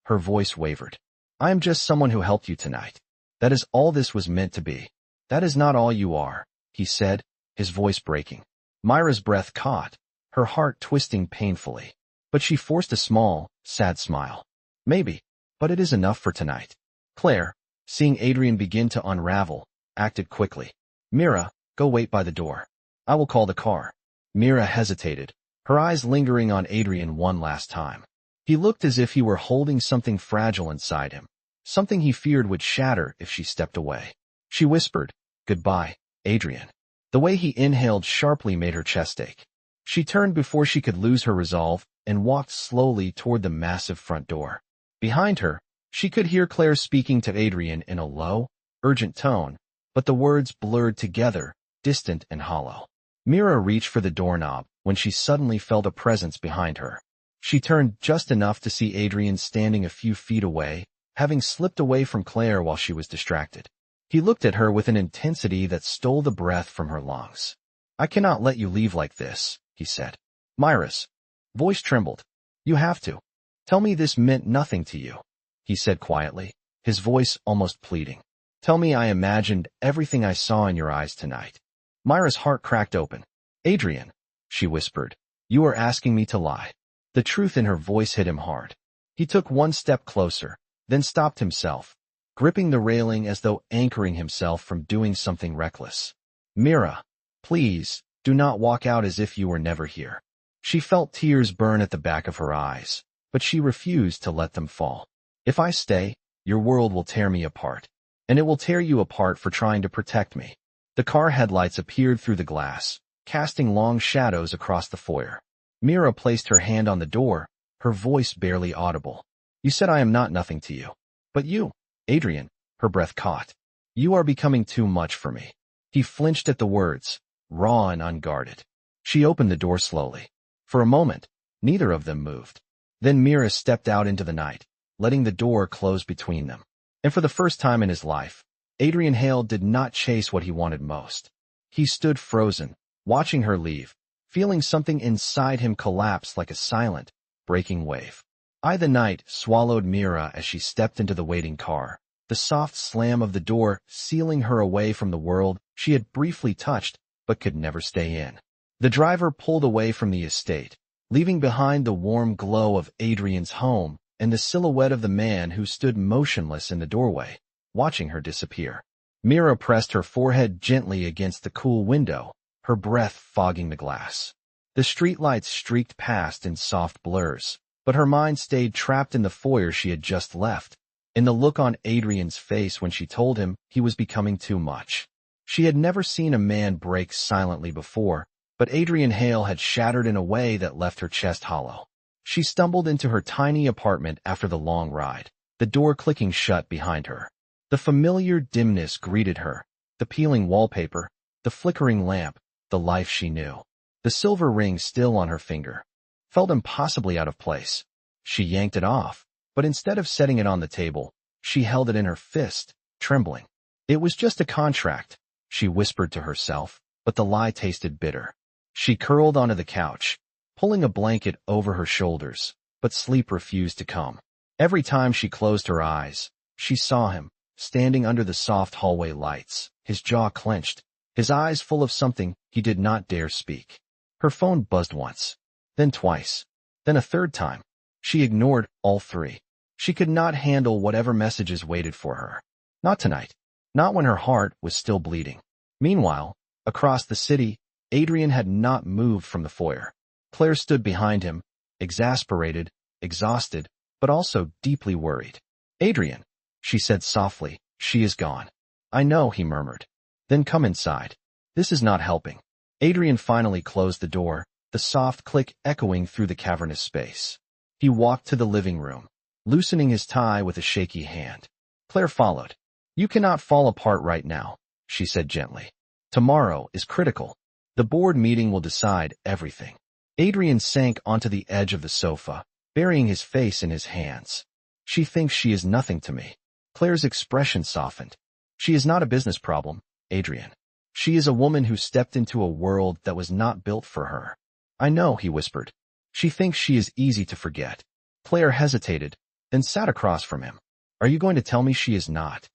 her voice wavered. I am just someone who helped you tonight. That is all this was meant to be. That is not all you are, he said, his voice breaking. Mira's breath caught, her heart twisting painfully. But she forced a small, sad smile. Maybe, but it is enough for tonight. Claire, seeing Adrian begin to unravel, acted quickly. Mira, go wait by the door. I will call the car. Mira hesitated, her eyes lingering on Adrian one last time. He looked as if he were holding something fragile inside him, something he feared would shatter if she stepped away. She whispered, "Goodbye, Adrian." The way he inhaled sharply made her chest ache. She turned before she could lose her resolve and walked slowly toward the massive front door. Behind her, she could hear Claire speaking to Adrian in a low, urgent tone, but the words blurred together, distant and hollow. Mira reached for the doorknob when she suddenly felt a presence behind her. She turned just enough to see Adrian standing a few feet away, having slipped away from Claire while she was distracted. He looked at her with an intensity that stole the breath from her lungs. "I cannot let you leave like this," he said. Mira's voice trembled. "You have to. Tell me this meant nothing to you," he said quietly, his voice almost pleading. "Tell me I imagined everything I saw in your eyes tonight." Mira's heart cracked open. "Adrian," she whispered, "you are asking me to lie." The truth in her voice hit him hard. He took one step closer, then stopped himself, gripping the railing as though anchoring himself from doing something reckless. "Mira, please, do not walk out as if you were never here." She felt tears burn at the back of her eyes, but she refused to let them fall. "If I stay, your world will tear me apart, and it will tear you apart for trying to protect me." The car headlights appeared through the glass, casting long shadows across the foyer. Mira placed her hand on the door, her voice barely audible. "You said I am not nothing to you. But you, Adrian," her breath caught. "You are becoming too much for me." He flinched at the words, raw and unguarded. She opened the door slowly. For a moment, neither of them moved. Then Mira stepped out into the night, letting the door close between them. And for the first time in his life, Adrian Hale did not chase what he wanted most. He stood frozen, watching her leave, feeling something inside him collapse like a silent, breaking wave. The night swallowed Mira as she stepped into the waiting car, the soft slam of the door sealing her away from the world she had briefly touched but could never stay in. The driver pulled away from the estate, leaving behind the warm glow of Adrian's home and the silhouette of the man who stood motionless in the doorway, watching her disappear. Mira pressed her forehead gently against the cool window, her breath fogging the glass. The streetlights streaked past in soft blurs, but her mind stayed trapped in the foyer she had just left, in the look on Adrian's face when she told him he was becoming too much. She had never seen a man break silently before, but Adrian Hale had shattered in a way that left her chest hollow. She stumbled into her tiny apartment after the long ride, the door clicking shut behind her. The familiar dimness greeted her, the peeling wallpaper, the flickering lamp, the life she knew. The silver ring still on her finger felt impossibly out of place. She yanked it off, but instead of setting it on the table, she held it in her fist, trembling. It was just a contract, she whispered to herself, but the lie tasted bitter. She curled onto the couch, pulling a blanket over her shoulders, but sleep refused to come. Every time she closed her eyes, she saw him, standing under the soft hallway lights, his jaw clenched, his eyes full of something he did not dare speak. Her phone buzzed once, then twice, then a third time. She ignored all three. She could not handle whatever messages waited for her. Not tonight. Not when her heart was still bleeding. Meanwhile, across the city, Adrian had not moved from the foyer. Claire stood behind him, exasperated, exhausted, but also deeply worried. "Adrian," she said softly, "she is gone." "I know," he murmured. "Then come inside. This is not helping." Adrian finally closed the door, the soft click echoing through the cavernous space. He walked to the living room, loosening his tie with a shaky hand. Claire followed. "You cannot fall apart right now," she said gently. "Tomorrow is critical. The board meeting will decide everything." Adrian sank onto the edge of the sofa, burying his face in his hands. "She thinks she is nothing to me." Claire's expression softened. "She is not a business problem, Adrian. She is a woman who stepped into a world that was not built for her." "I know," he whispered. "She thinks she is easy to forget." Claire hesitated, then sat across from him. "Are you going to tell me she is not?"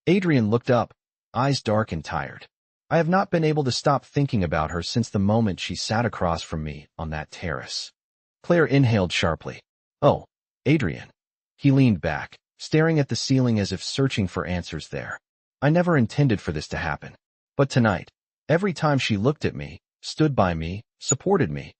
Adrian looked up, eyes dark and tired. "I have not been able to stop thinking about her since the moment she sat across from me on that terrace." Claire inhaled sharply. "Oh, Adrian." He leaned back, staring at the ceiling as if searching for answers there. "I never intended for this to happen. But tonight, every time she looked at me, stood by me, supported me,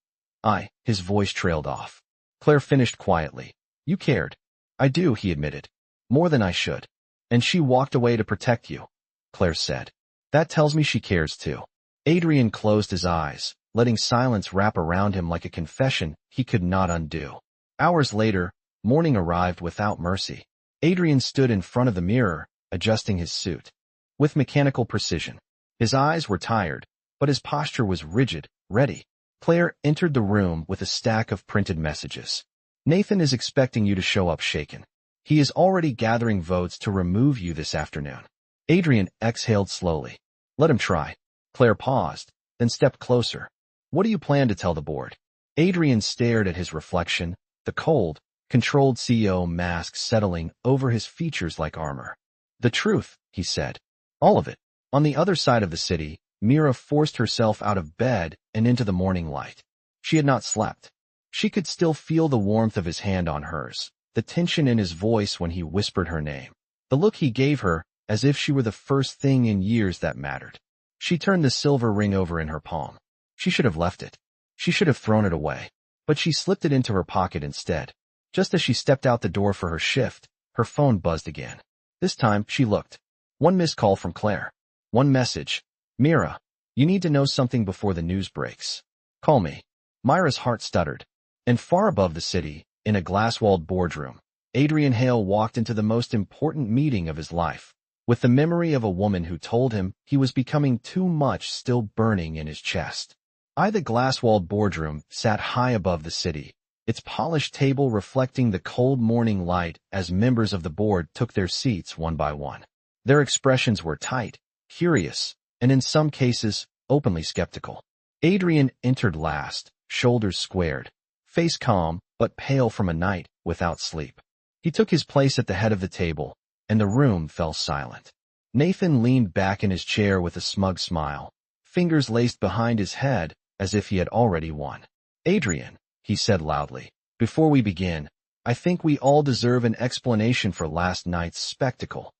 His voice trailed off. Claire finished quietly. "You cared." "I do," he admitted. "More than I should." "And she walked away to protect you," Claire said. "That tells me she cares too." Adrian closed his eyes, letting silence wrap around him like a confession he could not undo. Hours later, morning arrived without mercy. Adrian stood in front of the mirror, adjusting his suit. With mechanical precision. His eyes were tired, but his posture was rigid, ready. Claire entered the room with a stack of printed messages. "Nathan is expecting you to show up shaken. He is already gathering votes to remove you this afternoon." Adrian exhaled slowly. "Let him try." Claire paused, then stepped closer. "What do you plan to tell the board?" Adrian stared at his reflection, the cold, controlled CEO mask settling over his features like armor. "The truth," he said. "All of it." On the other side of the city, Mira forced herself out of bed and into the morning light. She had not slept. She could still feel the warmth of his hand on hers, the tension in his voice when he whispered her name, the look he gave her as if she were the first thing in years that mattered. She turned the silver ring over in her palm. She should have left it. She should have thrown it away. But she slipped it into her pocket instead. Just as she stepped out the door for her shift, her phone buzzed again. This time, she looked. One missed call from Claire. One message. "Mira, you need to know something before the news breaks. Call me." Mira's heart stuttered. And far above the city, in a glass-walled boardroom, Adrian Hale walked into the most important meeting of his life, with the memory of a woman who told him he was becoming too much still burning in his chest. The glass-walled boardroom sat high above the city, its polished table reflecting the cold morning light as members of the board took their seats one by one. Their expressions were tight, curious, and in some cases, openly skeptical. Adrian entered last, shoulders squared, face calm, but pale from a night without sleep. He took his place at the head of the table, and the room fell silent. Nathan leaned back in his chair with a smug smile, fingers laced behind his head as if he had already won. "Adrian," he said loudly, "before we begin, I think we all deserve an explanation for last night's spectacle."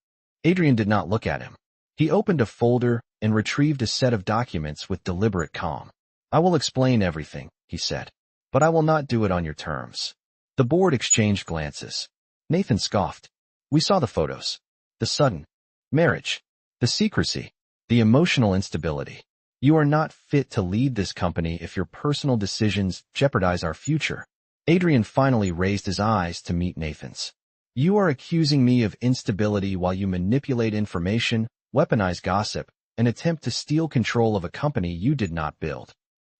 Adrian did not look at him. He opened a folder and retrieved a set of documents with deliberate calm. "I will explain everything," he said, "but I will not do it on your terms." The board exchanged glances. Nathan scoffed. "We saw the photos. The sudden marriage. The secrecy. The emotional instability. You are not fit to lead this company if your personal decisions jeopardize our future." Adrian finally raised his eyes to meet Nathan's. "You are accusing me of instability while you manipulate information, weaponize gossip, and attempt to steal control of a company you did not build."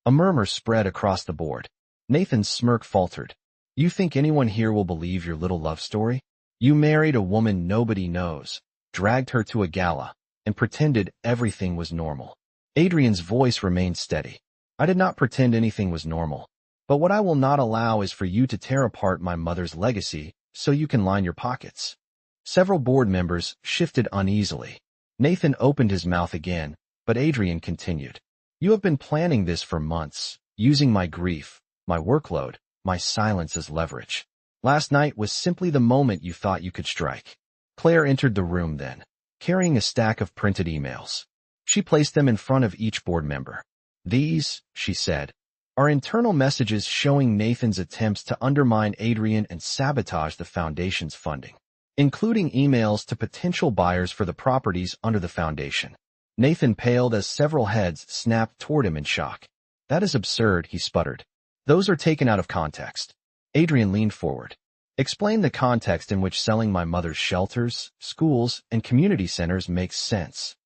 A murmur spread across the board. Nathan's smirk faltered. "You think anyone here will believe your little love story? You married a woman nobody knows, dragged her to a gala, and pretended everything was normal." Adrian's voice remained steady. "I did not pretend anything was normal. But what I will not allow is for you to tear apart my mother's legacy so you can line your pockets." Several board members shifted uneasily. Nathan opened his mouth again, but Adrian continued. "You have been planning this for months, using my grief, my workload, my silence as leverage. Last night was simply the moment you thought you could strike." Claire entered the room then, carrying a stack of printed emails. She placed them in front of each board member. "These," she said, "are internal messages showing Nathan's attempts to undermine Adrian and sabotage the foundation's funding, including emails to potential buyers for the properties under the foundation." Nathan paled as several heads snapped toward him in shock. "That is absurd," he sputtered. "Those are taken out of context." Adrian leaned forward. Explain the context in which selling my mother's shelters, schools, and community centers makes sense.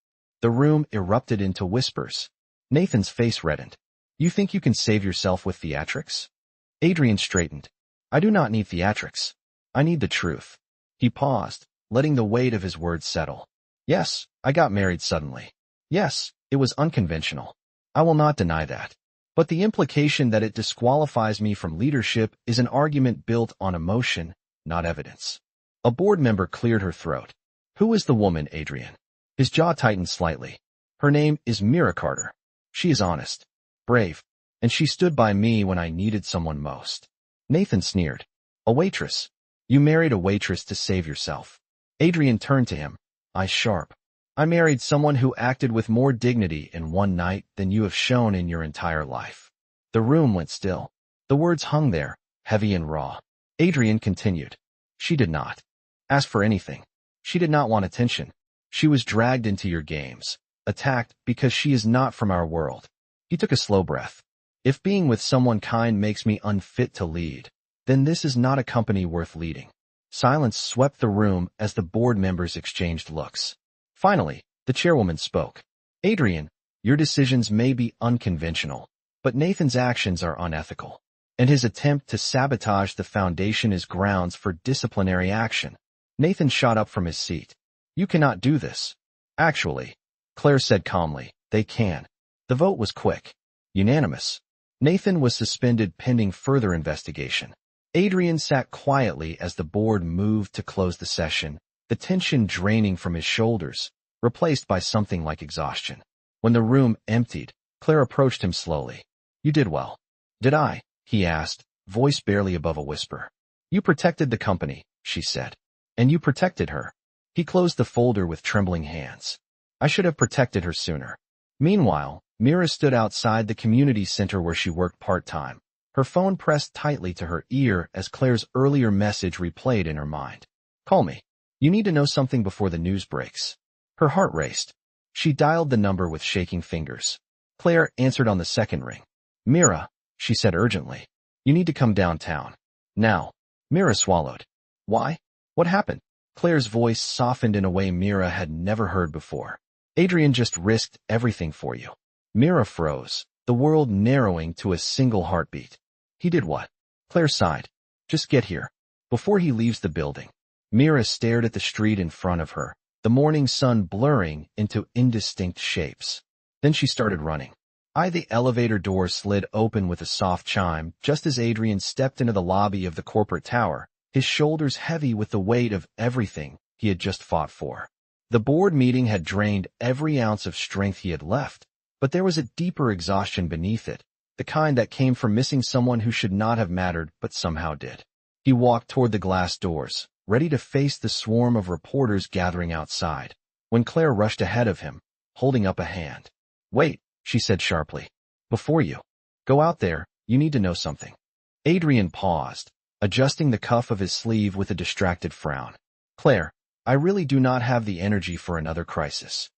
The room erupted into whispers. Nathan's face reddened. You think you can save yourself with theatrics? Adrian straightened. I do not need theatrics. I need the truth. He paused, letting the weight of his words settle. Yes, I got married suddenly. Yes, it was unconventional. I will not deny that. But the implication that it disqualifies me from leadership is an argument built on emotion, not evidence. A board member cleared her throat. Who is the woman, Adrian? His jaw tightened slightly. Her name is Mira Carter. She is honest, brave, and she stood by me when I needed someone most. Nathan sneered. A waitress. You married a waitress to save yourself. Adrian turned to him, eyes sharp. I married someone who acted with more dignity in one night than you have shown in your entire life. The room went still. The words hung there, heavy and raw. Adrian continued. She did not ask for anything. She did not want attention. She was dragged into your games, attacked because she is not from our world. He took a slow breath. If being with someone kind makes me unfit to lead, then this is not a company worth leading. Silence swept the room as the board members exchanged looks. Finally, the chairwoman spoke. Adrian, your decisions may be unconventional, but Nathan's actions are unethical, and his attempt to sabotage the foundation is grounds for disciplinary action. Nathan shot up from his seat. You cannot do this. Actually, Claire said calmly, they can. The vote was quick. Unanimous. Nathan was suspended pending further investigation. Adrian sat quietly as the board moved to close the session, the tension draining from his shoulders, replaced by something like exhaustion. When the room emptied, Claire approached him slowly. You did well. Did I? He asked, voice barely above a whisper. You protected the company, she said. And you protected her. He closed the folder with trembling hands. I should have protected her sooner. Meanwhile, Mira stood outside the community center where she worked part-time, her phone pressed tightly to her ear as Claire's earlier message replayed in her mind. Call me. You need to know something before the news breaks. Her heart raced. She dialed the number with shaking fingers. Claire answered on the second ring. Mira, she said urgently. You need to come downtown. Now. Mira swallowed. Why? What happened? Claire's voice softened in a way Mira had never heard before. Adrian just risked everything for you. Mira froze, the world narrowing to a single heartbeat. He did what? Claire sighed. Just get here. Before he leaves the building. Mira stared at the street in front of her, the morning sun blurring into indistinct shapes. Then she started running. The elevator door slid open with a soft chime just as Adrian stepped into the lobby of the corporate tower, his shoulders heavy with the weight of everything he had just fought for. The board meeting had drained every ounce of strength he had left, but there was a deeper exhaustion beneath it, the kind that came from missing someone who should not have mattered but somehow did. He walked toward the glass doors, ready to face the swarm of reporters gathering outside, when Claire rushed ahead of him, holding up a hand. Wait, she said sharply. Before you go out there, you need to know something. Adrian paused, adjusting the cuff of his sleeve with a distracted frown. Claire, I really do not have the energy for another crisis.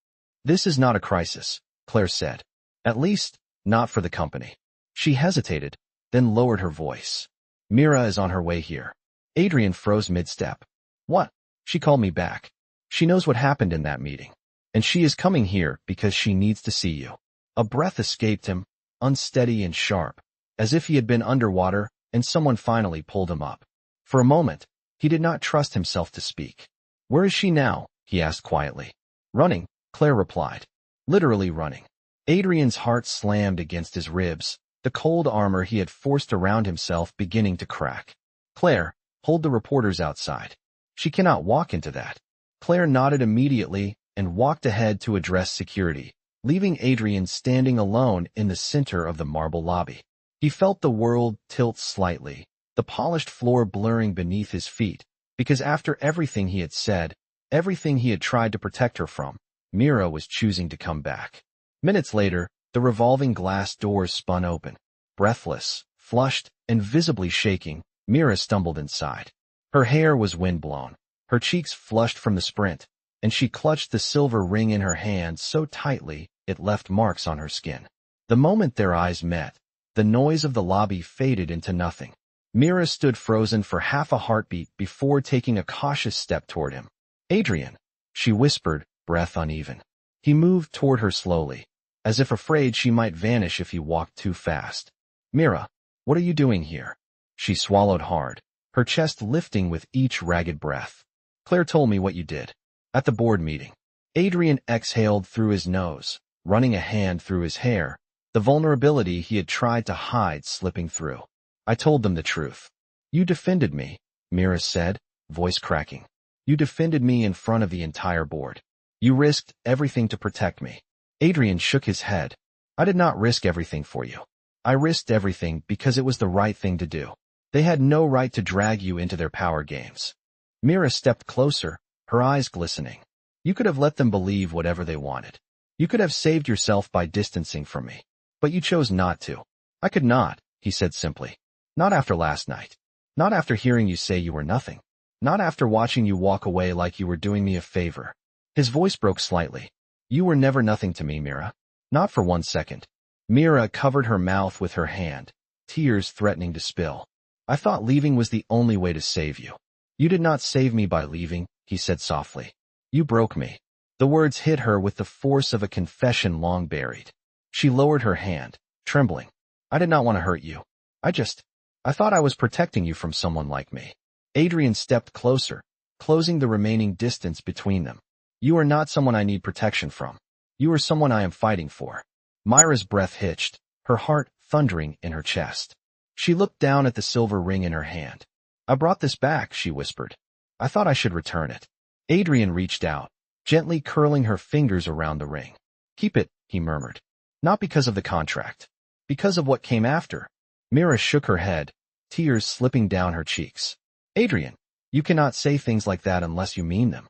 This is not a crisis, Claire said. At least, not for the company. She hesitated, then lowered her voice. Mira is on her way here. Adrian froze mid-step. What? She called me back. She knows what happened in that meeting. And she is coming here because she needs to see you. A breath escaped him, unsteady and sharp, as if he had been underwater and someone finally pulled him up. For a moment, he did not trust himself to speak. Where is she now? He asked quietly. Running, Claire replied. Literally running. Adrian's heart slammed against his ribs, the cold armor he had forced around himself beginning to crack. Claire, hold the reporters outside. She cannot walk into that. Claire nodded immediately and walked ahead to address security, leaving Adrian standing alone in the center of the marble lobby. He felt the world tilt slightly, the polished floor blurring beneath his feet, because after everything he had said, everything he had tried to protect her from, Mira was choosing to come back. Minutes later, the revolving glass doors spun open. Breathless, flushed, and visibly shaking, Mira stumbled inside. Her hair was windblown, her cheeks flushed from the sprint, and she clutched the silver ring in her hand so tightly it left marks on her skin. The moment their eyes met, the noise of the lobby faded into nothing. Mira stood frozen for half a heartbeat before taking a cautious step toward him. Adrian, she whispered, breath uneven. He moved toward her slowly, as if afraid she might vanish if he walked too fast. Mira, what are you doing here? She swallowed hard, her chest lifting with each ragged breath. Claire told me what you did. At the board meeting. Adrian exhaled through his nose, running a hand through his hair, the vulnerability he had tried to hide slipping through. I told them the truth. You defended me, Mira said, voice cracking. You defended me in front of the entire board. You risked everything to protect me. Adrian shook his head. I did not risk everything for you. I risked everything because it was the right thing to do. They had no right to drag you into their power games. Mira stepped closer, her eyes glistening. You could have let them believe whatever they wanted. You could have saved yourself by distancing from me. But you chose not to. I could not, he said simply. Not after last night. Not after hearing you say you were nothing. Not after watching you walk away like you were doing me a favor. His voice broke slightly. You were never nothing to me, Mira. Not for 1 second. Mira covered her mouth with her hand, tears threatening to spill. I thought leaving was the only way to save you. You did not save me by leaving, he said softly. You broke me. The words hit her with the force of a confession long buried. She lowered her hand, trembling. I did not want to hurt you. I thought I was protecting you from someone like me. Adrian stepped closer, closing the remaining distance between them. You are not someone I need protection from. You are someone I am fighting for. Mira's breath hitched, her heart thundering in her chest. She looked down at the silver ring in her hand. I brought this back, she whispered. I thought I should return it. Adrian reached out, gently curling her fingers around the ring. Keep it, he murmured. Not because of the contract. Because of what came after. Mira shook her head, tears slipping down her cheeks. Adrian, you cannot say things like that unless you mean them.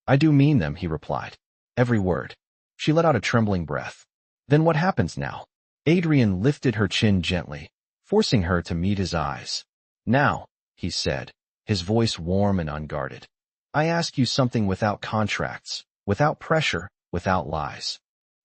I do mean them, he replied. Every word. She let out a trembling breath. Then what happens now? Adrian lifted her chin gently, forcing her to meet his eyes. Now, he said, his voice warm and unguarded. I ask you something without contracts, without pressure, without lies.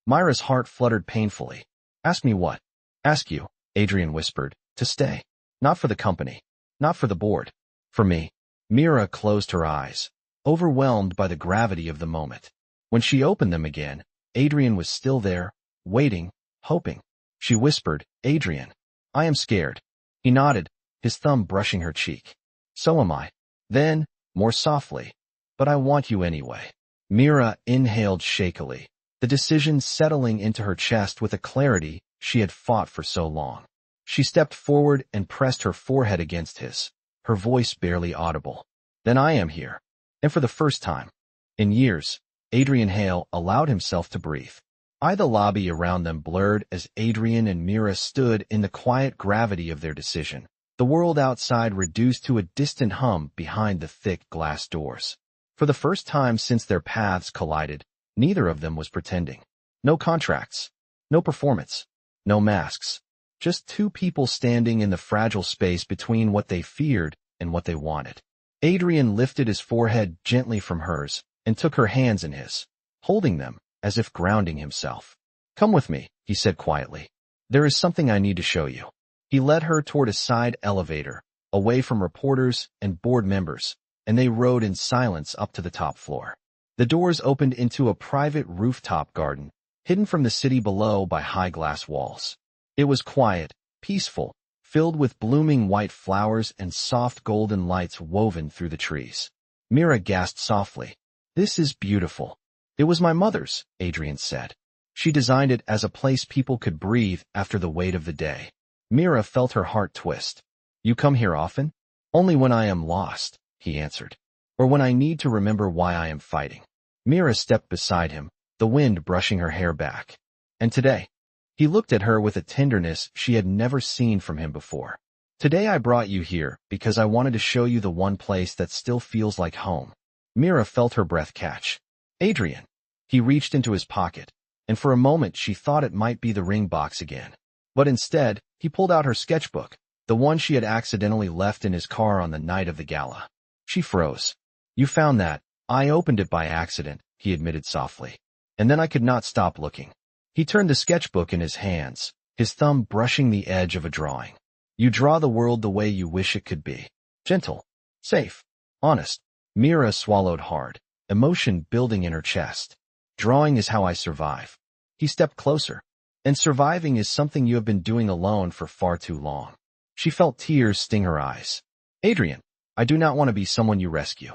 Mira's heart fluttered painfully. Ask me what? Ask you, Adrian whispered, to stay. Not for the company. Not for the board. For me. Mira closed her eyes, overwhelmed by the gravity of the moment. When she opened them again, Adrian was still there, waiting, hoping. She whispered, Adrian, I am scared. He nodded, his thumb brushing her cheek. So am I. Then, more softly. But I want you anyway. Mira inhaled shakily, the decision settling into her chest with a clarity she had fought for so long. She stepped forward and pressed her forehead against his, her voice barely audible. Then I am here. And for the first time in years, Adrian Hale allowed himself to breathe. The lobby around them blurred as Adrian and Mira stood in the quiet gravity of their decision. The world outside reduced to a distant hum behind the thick glass doors. For the first time since their paths collided, neither of them was pretending. No contracts. No performance. No masks. Just two people standing in the fragile space between what they feared and what they wanted. Adrian lifted his forehead gently from hers and took her hands in his, holding them as if grounding himself. Come with me, he said quietly. There is something I need to show you. He led her toward a side elevator, away from reporters and board members, and they rode in silence up to the top floor. The doors opened into a private rooftop garden, hidden from the city below by high glass walls. It was quiet, peaceful, filled with blooming white flowers and soft golden lights woven through the trees. Mira gasped softly. This is beautiful. It was my mother's, Adrian said. She designed it as a place people could breathe after the weight of the day. Mira felt her heart twist. You come here often? Only when I am lost, he answered. Or when I need to remember why I am fighting. Mira stepped beside him, the wind brushing her hair back. And today? He looked at her with a tenderness she had never seen from him before. Today I brought you here because I wanted to show you the one place that still feels like home. Mira felt her breath catch. Adrian. He reached into his pocket, and for a moment she thought it might be the ring box again. But instead, he pulled out her sketchbook, the one she had accidentally left in his car on the night of the gala. She froze. You found that. I opened it by accident, he admitted softly. And then I could not stop looking. He turned the sketchbook in his hands, his thumb brushing the edge of a drawing. You draw the world the way you wish it could be. Gentle, safe, honest. Mira swallowed hard, emotion building in her chest. Drawing is how I survive. He stepped closer. And surviving is something you have been doing alone for far too long. She felt tears sting her eyes. Adrian, I do not want to be someone you rescue.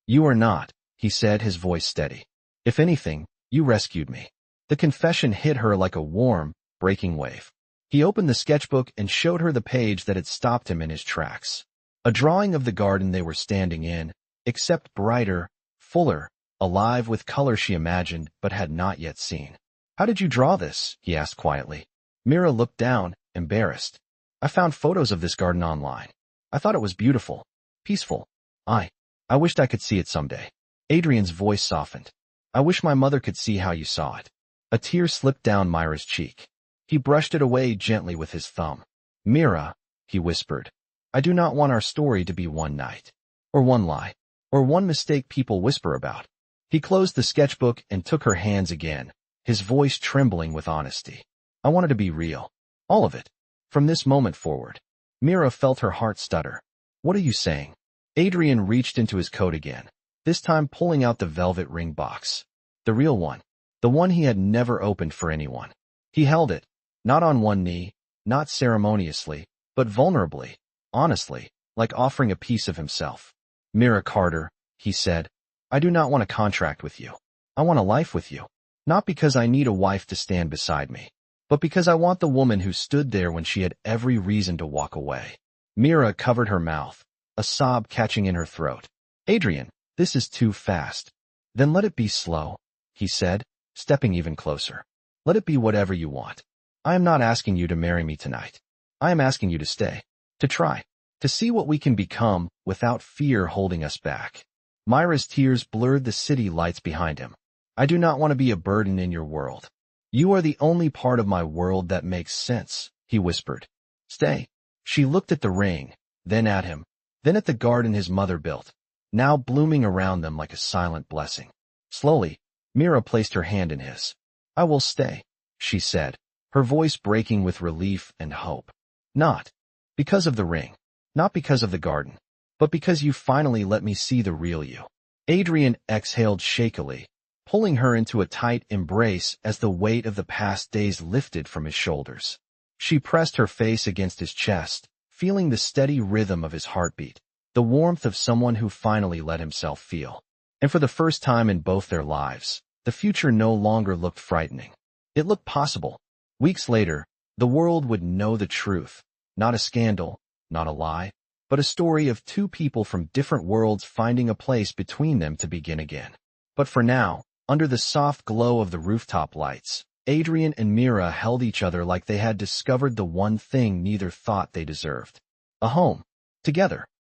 You are not, he said, his voice steady. If anything, you rescued me. The confession hit her like a warm, breaking wave. He opened the sketchbook and showed her the page that had stopped him in his tracks. A drawing of the garden they were standing in, except brighter, fuller, alive with color she imagined but had not yet seen. How did you draw this? He asked quietly. Mira looked down, embarrassed. I found photos of this garden online. I thought it was beautiful, peaceful. I wished I could see it someday. Adrian's voice softened. I wish my mother could see how you saw it. A tear slipped down Mira's cheek. He brushed it away gently with his thumb. Mira, he whispered, I do not want our story to be one night, or one lie, or one mistake people whisper about. He closed the sketchbook and took her hands again, his voice trembling with honesty. I wanted to be real. All of it. From this moment forward. Mira felt her heart stutter. What are you saying? Adrian reached into his coat again, this time pulling out the velvet ring box. The real one. The one he had never opened for anyone. He held it, not on one knee, not ceremoniously, but vulnerably, honestly, like offering a piece of himself. Mira Carter, he said, I do not want a contract with you. I want a life with you. Not because I need a wife to stand beside me, but because I want the woman who stood there when she had every reason to walk away. Mira covered her mouth, a sob catching in her throat. Adrian, this is too fast. Then let it be slow, he said, stepping even closer. Let it be whatever you want. I am not asking you to marry me tonight. I am asking you to stay, to try, to see what we can become without fear holding us back. Mira's tears blurred the city lights behind him. I do not want to be a burden in your world. You are the only part of my world that makes sense, he whispered. Stay. She looked at the ring, then at him, then at the garden his mother built, now blooming around them like a silent blessing. Slowly, Mira placed her hand in his. I will stay, she said, her voice breaking with relief and hope. Not because of the ring, not because of the garden, but because you finally let me see the real you. Adrian exhaled shakily, pulling her into a tight embrace as the weight of the past days lifted from his shoulders. She pressed her face against his chest, feeling the steady rhythm of his heartbeat, the warmth of someone who finally let himself feel. And for the first time in both their lives, the future no longer looked frightening. It looked possible. Weeks later, the world would know the truth. Not a scandal, not a lie, but a story of two people from different worlds finding a place between them to begin again. But for now, under the soft glow of the rooftop lights, Adrian and Mira held each other like they had discovered the one thing neither thought they deserved. A home. Together.